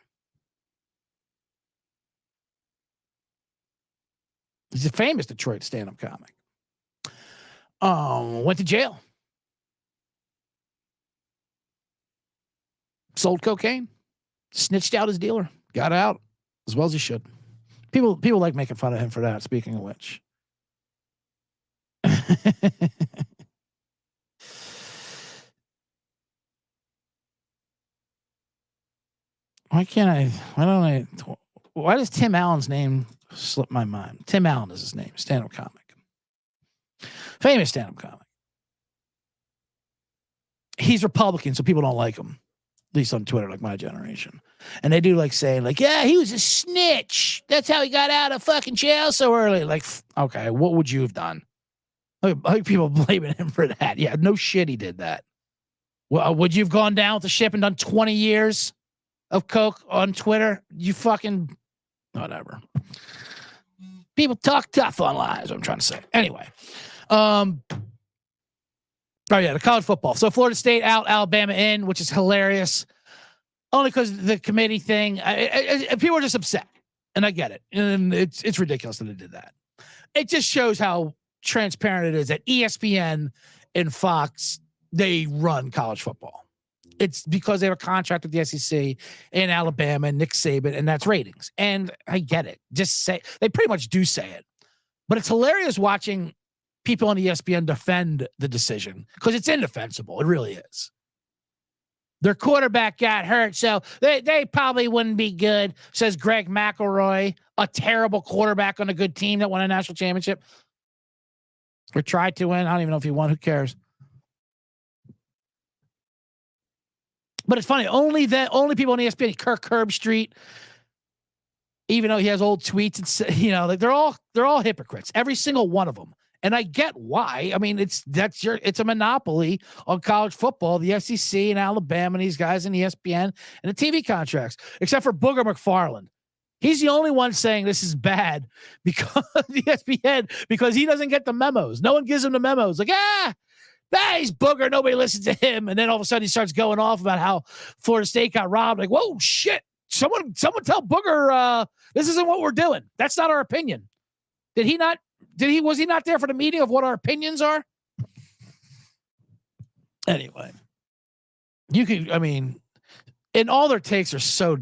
He's a famous Detroit stand-up comic. Went to jail. Sold cocaine. Snitched out his dealer. Got out as well as he should. People like making fun of him for that, speaking of which. Why does Tim Allen's name slip my mind? Tim Allen is his name. Stand-up comic. Famous stand-up comic. He's Republican, so people don't like him. At least on Twitter, like my generation. And they do like saying, like, yeah, he was a snitch. That's how he got out of fucking jail so early. Like, okay, what would you have done? Like people blaming him for that. Yeah, no shit he did that. Well, would you have gone down with the ship and done 20 years of coke on Twitter? You fucking whatever. People talk tough online is what I'm trying to say. Anyway. Oh yeah, the college football. So Florida State out, Alabama in, which is hilarious. Only because the committee thing. People are just upset, and I get it. And it's ridiculous that they did that. It just shows how transparent it is that ESPN and FOX, they run college football. It's because they have a contract with the SEC and Alabama and Nick Saban, and that's ratings. And I get it. They pretty much do say it. But it's hilarious watching people on ESPN defend the decision because it's indefensible. It really is. Their quarterback got hurt, so they probably wouldn't be good, says Greg McElroy, a terrible quarterback on a good team that won a national championship. Or tried to win. I don't even know if he won. Who cares? But it's funny. Only people on ESPN, Kirk Herbstreit, even though he has old tweets, and like they're all hypocrites. Every single one of them. And I get why. I mean, it's a monopoly on college football, the SEC and Alabama and these guys and ESPN and the TV contracts, except for Booger McFarland. He's the only one saying this is bad because ESPN, because he doesn't get the memos. No one gives him the memos. Like, he's Booger. Nobody listens to him. And then all of a sudden he starts going off about how Florida State got robbed. Like, whoa, shit. Someone tell Booger, this isn't what we're doing. That's not our opinion. Was he not there for the meeting of what our opinions are? Anyway, and all their takes are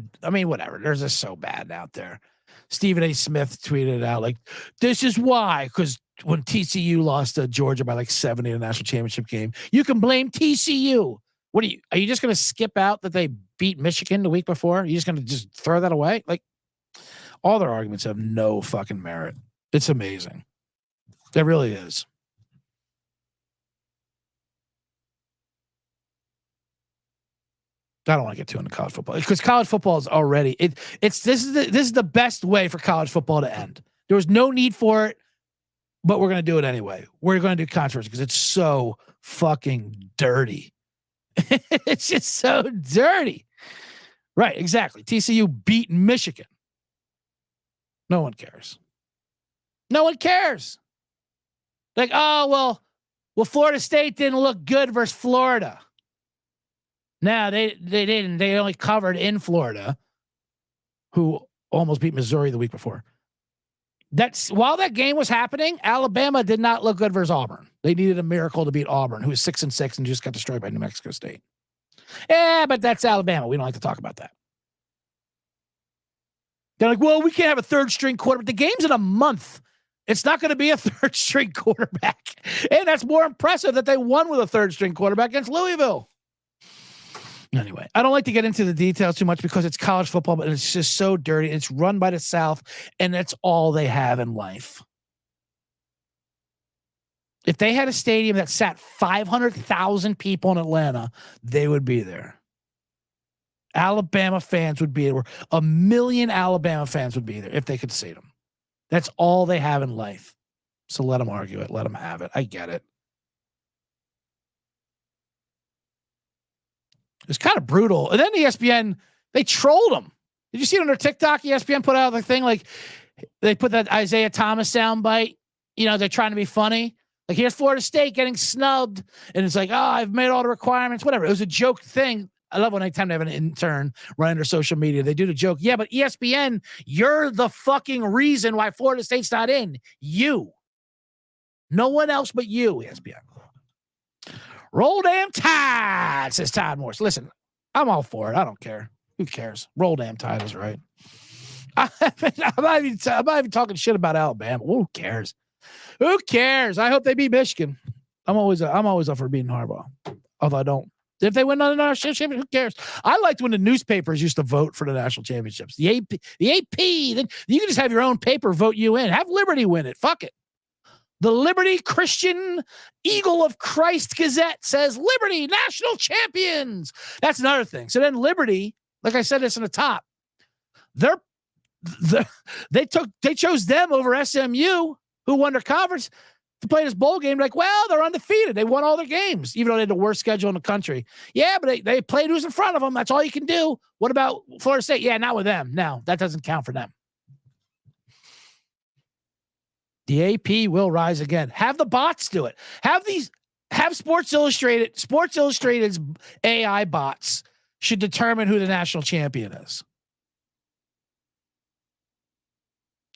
whatever. They're just so bad out there. Stephen A. Smith tweeted out like, this is why, because when TCU lost to Georgia by like 70 in a national championship game, you can blame TCU. Are you just going to skip out that they beat Michigan the week before? Are you just going to just throw that away? Like, all their arguments have no fucking merit. It's amazing. It really is. I don't want to get too into college football because college football is already this is the best way for college football to end. There was no need for it, but we're going to do it anyway. We're going to do controversy because it's so fucking dirty. It's just so dirty. Right, exactly. TCU beat Michigan. No one cares. No one cares. Like, well, Florida State didn't look good versus Florida. No, they didn't. They only covered in Florida, who almost beat Missouri the week before. While that game was happening, Alabama did not look good versus Auburn. They needed a miracle to beat Auburn, who was 6-6 and just got destroyed by New Mexico State. Yeah, but that's Alabama. We don't like to talk about that. They're like, well, we can't have a third string quarterback. The game's in a month. It's not going to be a third string quarterback. And that's more impressive that they won with a third string quarterback against Louisville. Anyway, I don't like to get into the details too much because it's college football, but it's just so dirty. It's run by the South, and that's all they have in life. If they had a stadium that sat 500,000 people in Atlanta, they would be there. Alabama fans would be there. 1 million Alabama fans would be there if they could see them. That's all they have in life. So let them argue it. Let them have it. I get it. It's kind of brutal. And then ESPN, they trolled them. Did you see it on their TikTok? ESPN put out the thing like they put that Isaiah Thomas soundbite. You know, they're trying to be funny. Like, here's Florida State getting snubbed. And it's like, oh, I've made all the requirements, whatever. It was a joke thing. I love when anytime they have an intern running their social media, they do the joke. Yeah, but ESPN, you're the fucking reason why Florida State's not in. You. No one else but you, ESPN. Roll damn Tide, says Todd Morse. Listen, I'm all for it. I don't care. Who cares? Roll damn Tide is right. I'm not even talking shit about Alabama. Who cares? Who cares? I hope they beat Michigan. I'm always up for beating Harbaugh. Although I don't. If they win on the national championship, who cares? I liked when the newspapers used to vote for the national championships. The AP. Then you can just have your own paper vote you in. Have Liberty win it. Fuck it. The Liberty Christian Eagle of Christ Gazette says Liberty national champions. That's another thing. So then Liberty, like I said this in the top, they chose them over SMU, who won their conference, to play this bowl game. Like, well, they're undefeated. They won all their games, even though they had the worst schedule in the country. Yeah, but they played who's in front of them. That's all you can do. What about Florida State? Yeah, not with them. No, that doesn't count for them. The AP will rise again. Have the bots do it. Have Sports Illustrated. Sports Illustrated's AI bots should determine who the national champion is.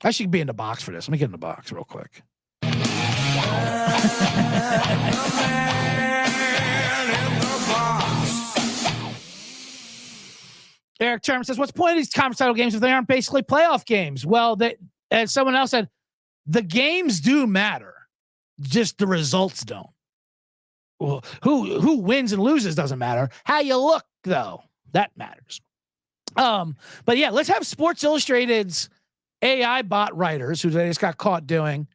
I should be in the box for this. Let me get in the box real quick. Eric Term says, what's the point of these conference title games if they aren't basically playoff games? Well, as someone else said, the games do matter. Just the results don't. Well, who wins and loses doesn't matter. How you look, though, that matters. But yeah, let's have Sports Illustrated's AI bot writers, who they just got caught doing.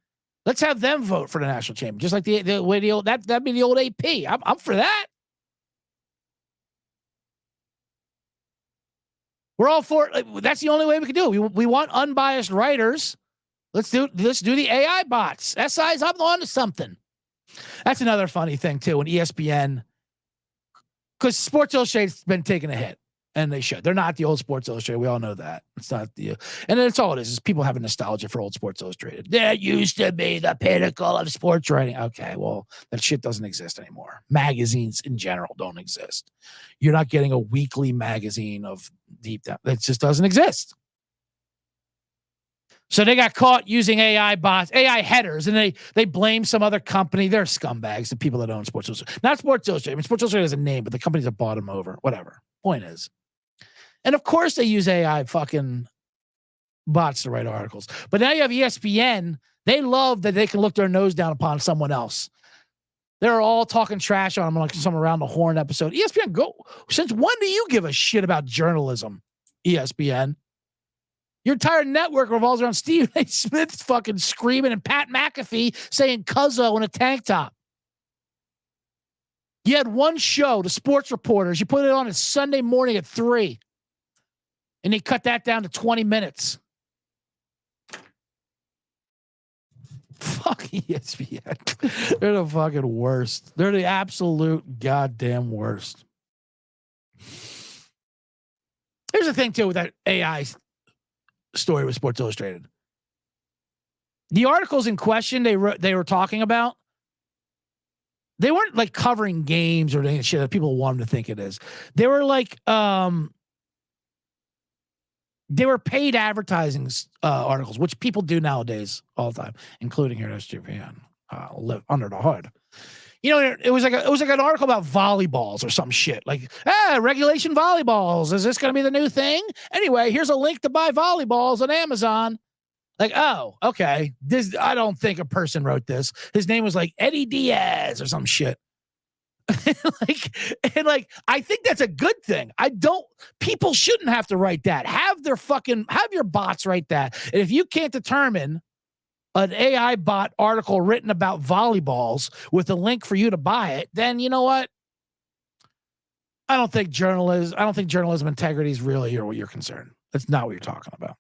Let's have them vote for the national champion, just like the way the old that'd be the old AP. I'm for that. We're all for it. That's the only way we can do it. We want unbiased writers. Let's do the AI bots. SI's up on to something. That's another funny thing too. When ESPN, because Sports Illustrated's been taking a hit, and they should. They're not the old Sports Illustrated. We all know that. It's not the, and that's all it is people having nostalgia for old Sports Illustrated. That used to be the pinnacle of sports writing. Okay, well, that shit doesn't exist anymore. Magazines in general don't exist. You're not getting a weekly magazine of deep down. That just doesn't exist. So they got caught using AI bots, AI headers, and they blame some other company. They're scumbags, the people that own Sports Illustrated. Not Sports Illustrated. I mean, Sports Illustrated has a name, but the companies that bought them over. Whatever. Point is. And of course they use AI fucking bots to write articles. But now you have ESPN. They love that they can look their nose down upon someone else. They're all talking trash on them like some Around the Horn episode. ESPN, go. Since when do you give a shit about journalism, ESPN? Your entire network revolves around Stephen A. Smith fucking screaming and Pat McAfee saying Cuzzo in a tank top. You had one show, the Sports Reporters. You put it on a Sunday morning at 3. And they cut that down to 20 minutes. Fuck ESPN. They're the fucking worst. They're the absolute goddamn worst. Here's the thing, too, with that AI story with Sports Illustrated. The articles in question they were talking about, they weren't like covering games or any shit that people want them to think it is. They were like, they were paid advertising articles, which people do nowadays all the time, including here at SGPN. Live under the hood. You know, it was like an article about volleyballs or some shit. Like, regulation volleyballs. Is this going to be the new thing? Anyway, here's a link to buy volleyballs on Amazon. Like, oh, okay. This, I don't think a person wrote this. His name was like Eddie Diaz or some shit. I think that's a good thing. People shouldn't have to write that. Have your bots write that. And if you can't determine an AI bot article written about volleyballs with a link for you to buy it, then you know what? I don't think journalism integrity is really what you're concerned. That's not what you're talking about.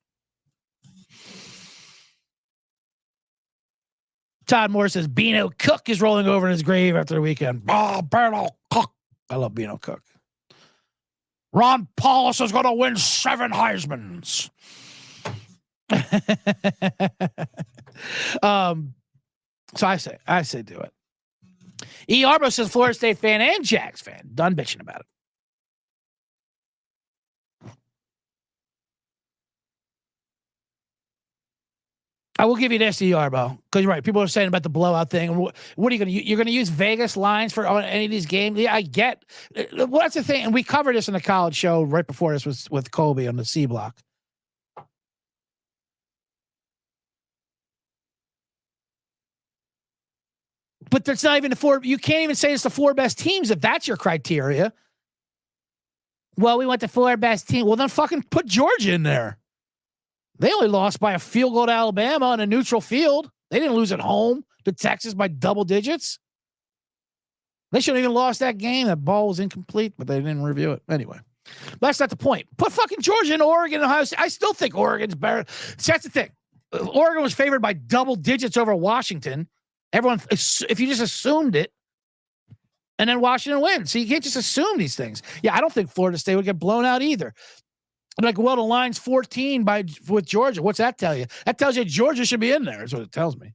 Todd Moore says Beano Cook is rolling over in his grave after the weekend. Oh, Beano Cook. I love Beano Cook. Ron Paulus is going to win 7 Heismans. So I say do it. E. Arbo says Florida State fan and Jags fan. Done bitching about it. I will give you this, Yarbo, because you're right. People are saying about the blowout thing. What are you going to use? You're going to use Vegas lines for any of these games? Yeah, I get. Well, that's the thing. And we covered this in the college show right before this with Kobe on the C block. But that's not even the 4. You can't even say it's the 4 best teams if that's your criteria. Well, we went to 4 best teams. Well, then fucking put Georgia in there. They only lost by a field goal to Alabama on a neutral field. They didn't lose at home to Texas by double digits. They shouldn't have even lost that game. That ball was incomplete, but they didn't review it. Anyway, that's not the point. Put fucking Georgia and Oregon and Ohio State. I still think Oregon's better. So that's the thing. Oregon was favored by double digits over Washington. Everyone, if you just assumed it, and then Washington wins. So you can't just assume these things. Yeah, I don't think Florida State would get blown out either. I'm like, well, the line's 14 with Georgia. What's that tell you? That tells you Georgia should be in there. That's what it tells me.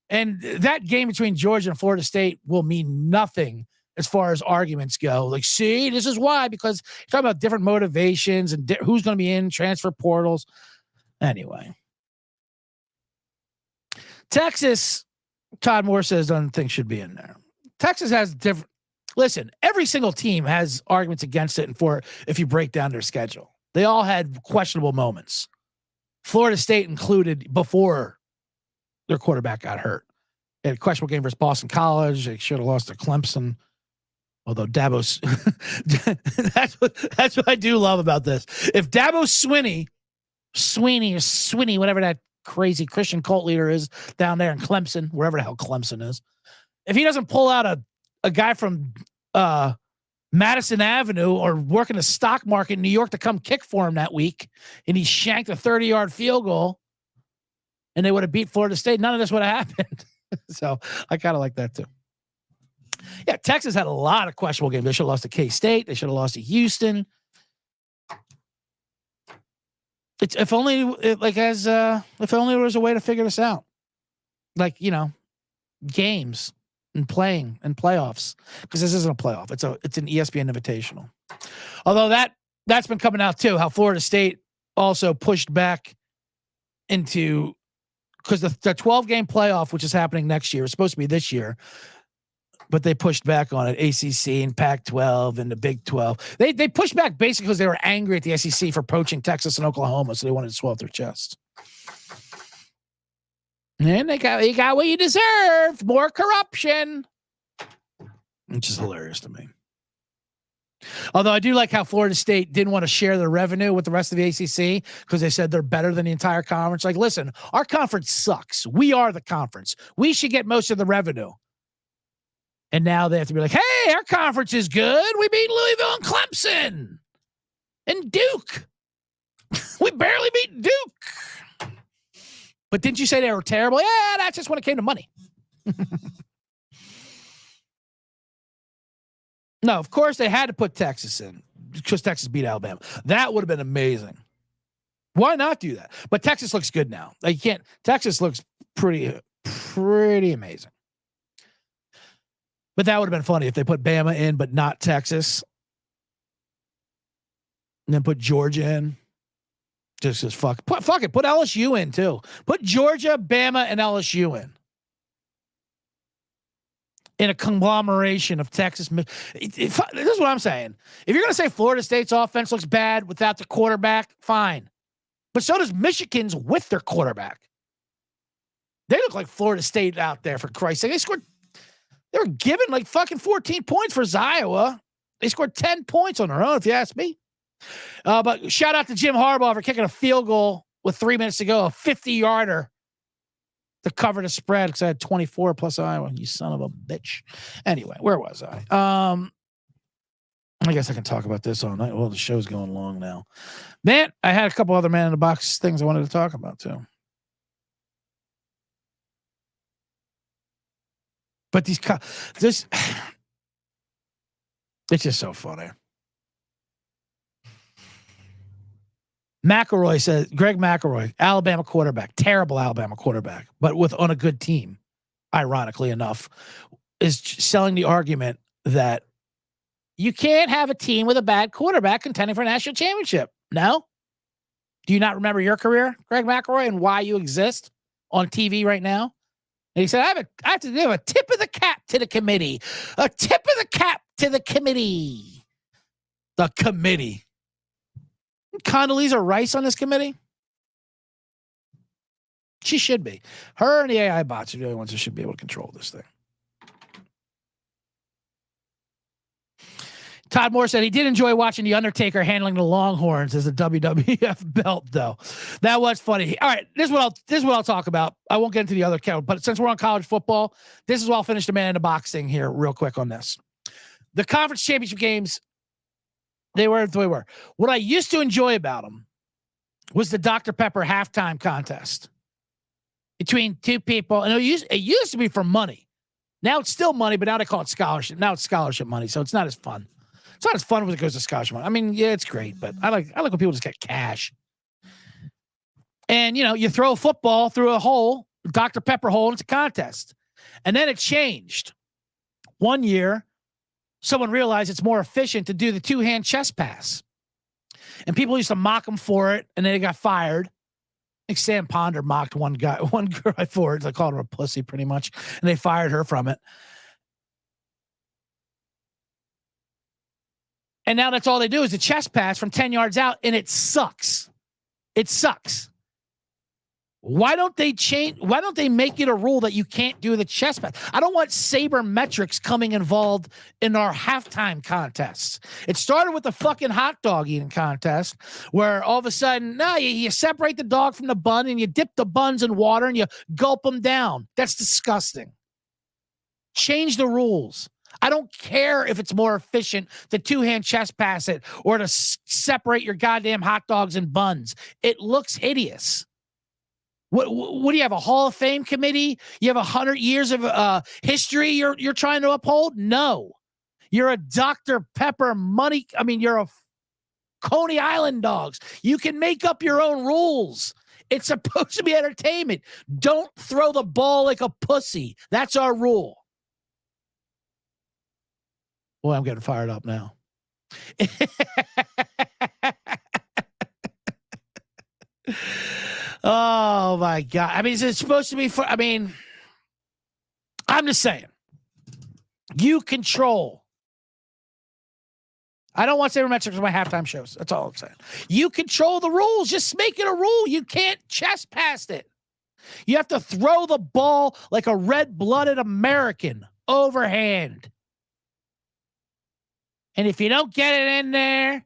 And that game between Georgia and Florida State will mean nothing as far as arguments go. Like, see, this is why, because you're talking about different motivations and who's going to be in transfer portals. Anyway. Texas, Todd Moore says, doesn't think should be in there. Texas has different. Listen, every single team has arguments against it and for if you break down their schedule. They all had questionable moments. Florida State included before their quarterback got hurt. They had a questionable game versus Boston College. They should have lost to Clemson. Although Dabo's that's what I do love about this. If Dabo Sweeney, whatever that crazy Christian cult leader is down there in Clemson, wherever the hell Clemson is, if he doesn't pull out a guy from Madison Avenue or working the stock market in New York to come kick for him that week, and he shanked a 30-yard field goal, and they would have beat Florida State, none of this would have happened. So I kind of like that too. Yeah, Texas had a lot of questionable games. They should have lost to K-State. They should have lost to Houston. If only there was a way to figure this out. Like, games and playing and playoffs, because this isn't a playoff. It's an ESPN Invitational. Although that's been coming out too, how Florida State also pushed back into, because the 12-game playoff, which is happening next year, is supposed to be this year, but they pushed back on it. ACC and Pac-12 and the Big 12. They pushed back basically because they were angry at the SEC for poaching Texas and Oklahoma, so they wanted to swell up their chest. And you got what you deserved. More corruption. Which is hilarious to me. Although I do like how Florida State didn't want to share their revenue with the rest of the ACC because they said they're better than the entire conference. Like, listen, our conference sucks. We are the conference. We should get most of the revenue. And now they have to be like, hey, our conference is good. We beat Louisville and Clemson and Duke. We barely beat Duke. But didn't you say they were terrible? Yeah, that's just when it came to money. No, of course they had to put Texas in because Texas beat Alabama. That would have been amazing. Why not do that? But Texas looks good now. Like, you can't. Texas looks pretty amazing. But that would have been funny if they put Bama in, but not Texas. And then put Georgia in. Just as fuck it. Put LSU in too. Put Georgia, Bama, and LSU in a conglomeration of Texas. This is what I'm saying. If you're going to say Florida State's offense looks bad without the quarterback, fine. But so does Michigan's with their quarterback. They look like Florida State out there, for Christ's sake. They were given like fucking 14 points for Iowa. They scored 10 points on their own, if you ask me. But shout out to Jim Harbaugh for kicking a field goal with 3 minutes to go, a 50-yarder to cover the spread because I had 24 plus Iowa. You son of a bitch. Anyway, where was I? I guess I can talk about this all night. Well, the show's going long now. Man, I had a couple other man in the box things I wanted to talk about too. But this, it's just so funny. McElroy says, Greg McElroy, Alabama quarterback, terrible Alabama quarterback, but on a good team, ironically enough, is selling the argument that you can't have a team with a bad quarterback contending for a national championship. No? Do you not remember your career, Greg McElroy, and why you exist on TV right now? And he said, I have to give a tip of the cap to the committee. A tip of the cap to the committee. The committee. Condoleezza Rice on this committee? She should be. Her and the AI bots are the only ones that should be able to control this thing. Todd Moore said he did enjoy watching The Undertaker handling the Longhorns as a WWF belt, though. That was funny. All right, this is what I'll talk about. I won't get into the other count, but since we're on college football, this is where I'll finish the man in the box thing here real quick on this. The conference championship games, they were the way they were. What I used to enjoy about them was the Dr. Pepper halftime contest between two people, and it used to be for money. Now it's still money, but now they call it scholarship. Now it's scholarship money, so it's not as fun. It's not as fun when it goes to scholarship money. I mean, yeah, it's great, but I like when people just get cash. And you throw a football through a hole, Dr. Pepper hole, and it's a contest. And then it changed. One year, someone realized it's more efficient to do the two-hand chest pass. And people used to mock him for it, and then they got fired. I think Sam Ponder mocked one girl for it. They called her a pussy pretty much, and they fired her from it. And now that's all they do is a chest pass from 10 yards out, and it sucks. It sucks. Why don't they change? Why don't they make it a rule that you can't do the chest pass? I don't want sabermetrics coming involved in our halftime contests. It started with the fucking hot dog eating contest where all of a sudden, you separate the dog from the bun and you dip the buns in water and you gulp them down. That's disgusting. Change the rules. I don't care if it's more efficient to two-hand chest pass it or to separate your goddamn hot dogs and buns. It looks hideous. What do you have, a Hall of Fame committee? You have 100 years of history you're trying to uphold? No. You're a Dr. Pepper money. I mean, you're a Coney Island dogs. You can make up your own rules. It's supposed to be entertainment. Don't throw the ball like a pussy. That's our rule. Boy, I'm getting fired up now. Oh my God. I mean, is it supposed to be for, I'm just saying, you control. I don't want sabermetrics for my halftime shows. That's all I'm saying. You control the rules. Just make it a rule. You can't chest pass it. You have to throw the ball like a red-blooded American overhand. And if you don't get it in there,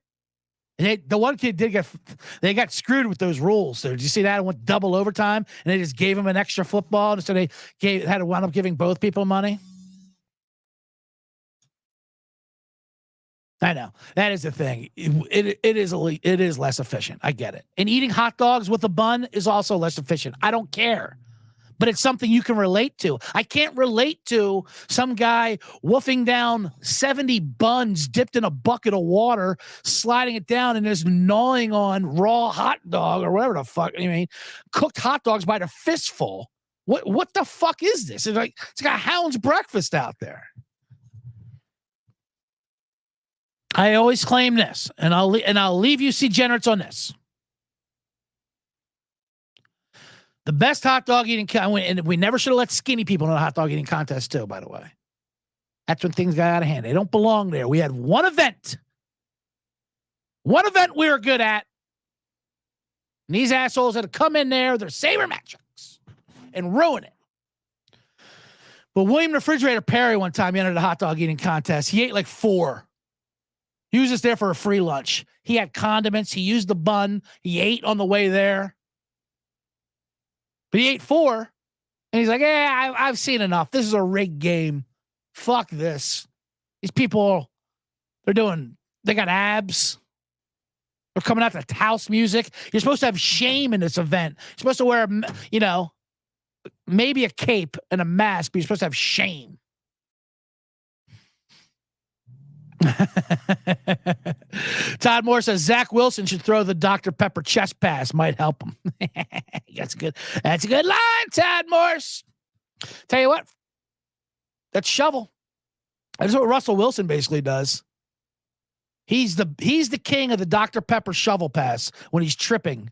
the one kid they got screwed with those rules. So did you see that? It went double overtime, and they just gave him an extra football, so they had to wind up giving both people money. I know that is the thing. It is less efficient. I get it. And eating hot dogs with a bun is also less efficient. I don't care. But it's something you can relate to. I can't relate to some guy woofing down 70 buns dipped in a bucket of water, sliding it down, and just gnawing on raw hot dog or whatever the fuck. I mean, cooked hot dogs by the fistful. What the fuck is this? It's like a hound's breakfast out there. I always claim this, and I'll leave you degenerates on this. The best hot dog eating, and we never should have let skinny people in a hot dog eating contest too, by the way. That's when things got out of hand. They don't belong there. We had one event we were good at. And these assholes had to come in there, they're sabermetrics. and ruin it. But William Refrigerator Perry one time, he entered a hot dog eating contest. He ate like 4. He was just there for a free lunch. He had condiments. He used the bun. He ate on the way there. But he ate 4. And he's like, yeah, I've seen enough. This is a rigged game. Fuck this. These people, they got abs. They're coming out to house music. You're supposed to have shame in this event. You're supposed to wear, maybe a cape and a mask, but you're supposed to have shame. Todd Moore says Zach Wilson should throw the Dr. Pepper chest pass. Might help him. That's good. That's a good line, Todd Morse. Tell you what, that's shovel. That's what Russell Wilson basically does. He's the king of the Dr. Pepper shovel pass when he's tripping.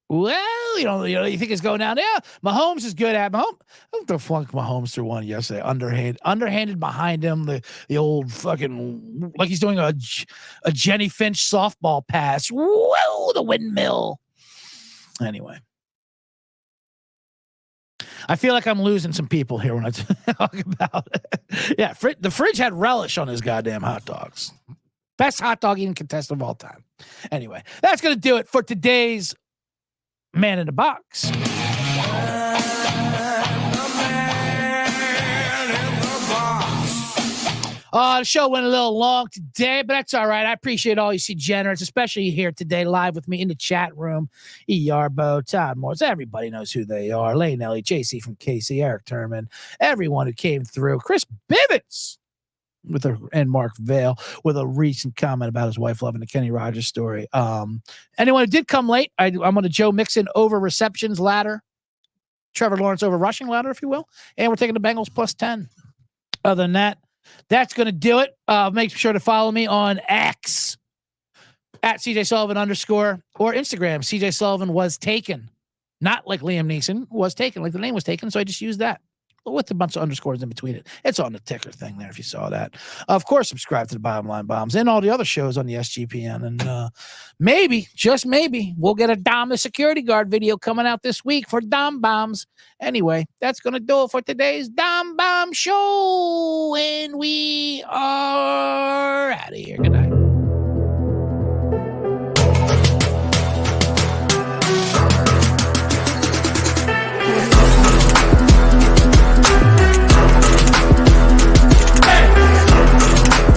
Well, you think it's going down. Yeah, Mahomes is good at Mahomes. The flunk Mahomes through one yesterday. Underhanded behind him. The old fucking, like he's doing a Jenny Finch softball pass. Whoa, the windmill. Anyway, I feel like I'm losing some people here when I talk about it. Yeah, the fridge had relish on his goddamn hot dogs. Best hot dog eating contestant of all time. Anyway, that's going to do it for today's Man in the Box. The show went a little long today, but that's all right. I appreciate all you see generous, especially here today live with me in the chat room. Yarbo, Todd Morris, everybody knows who they are. Lane Ellie, JC from KC, Eric Turman, everyone who came through. Chris Bivens and Mark Vale with a recent comment about his wife loving the Kenny Rogers story. Anyone who did come late, I'm on a Joe Mixon over receptions ladder, Trevor Lawrence over rushing ladder, if you will, and we're taking the Bengals plus 10. Other than that, that's going to do it. Make sure to follow me on X at CJ Sullivan _ or Instagram. CJ Sullivan was taken, not like Liam Neeson was taken, like the name was taken. So I just used that with a bunch of underscores in between it. It's on the ticker thing there if you saw that. Of course, subscribe to the Bottom Line Bombs and all the other shows on the SGPN. And maybe, just maybe, we'll get a Dom the Security Guard video coming out this week for Dom Bombs. Anyway, that's going to do it for today's Dom Bomb Show. And we are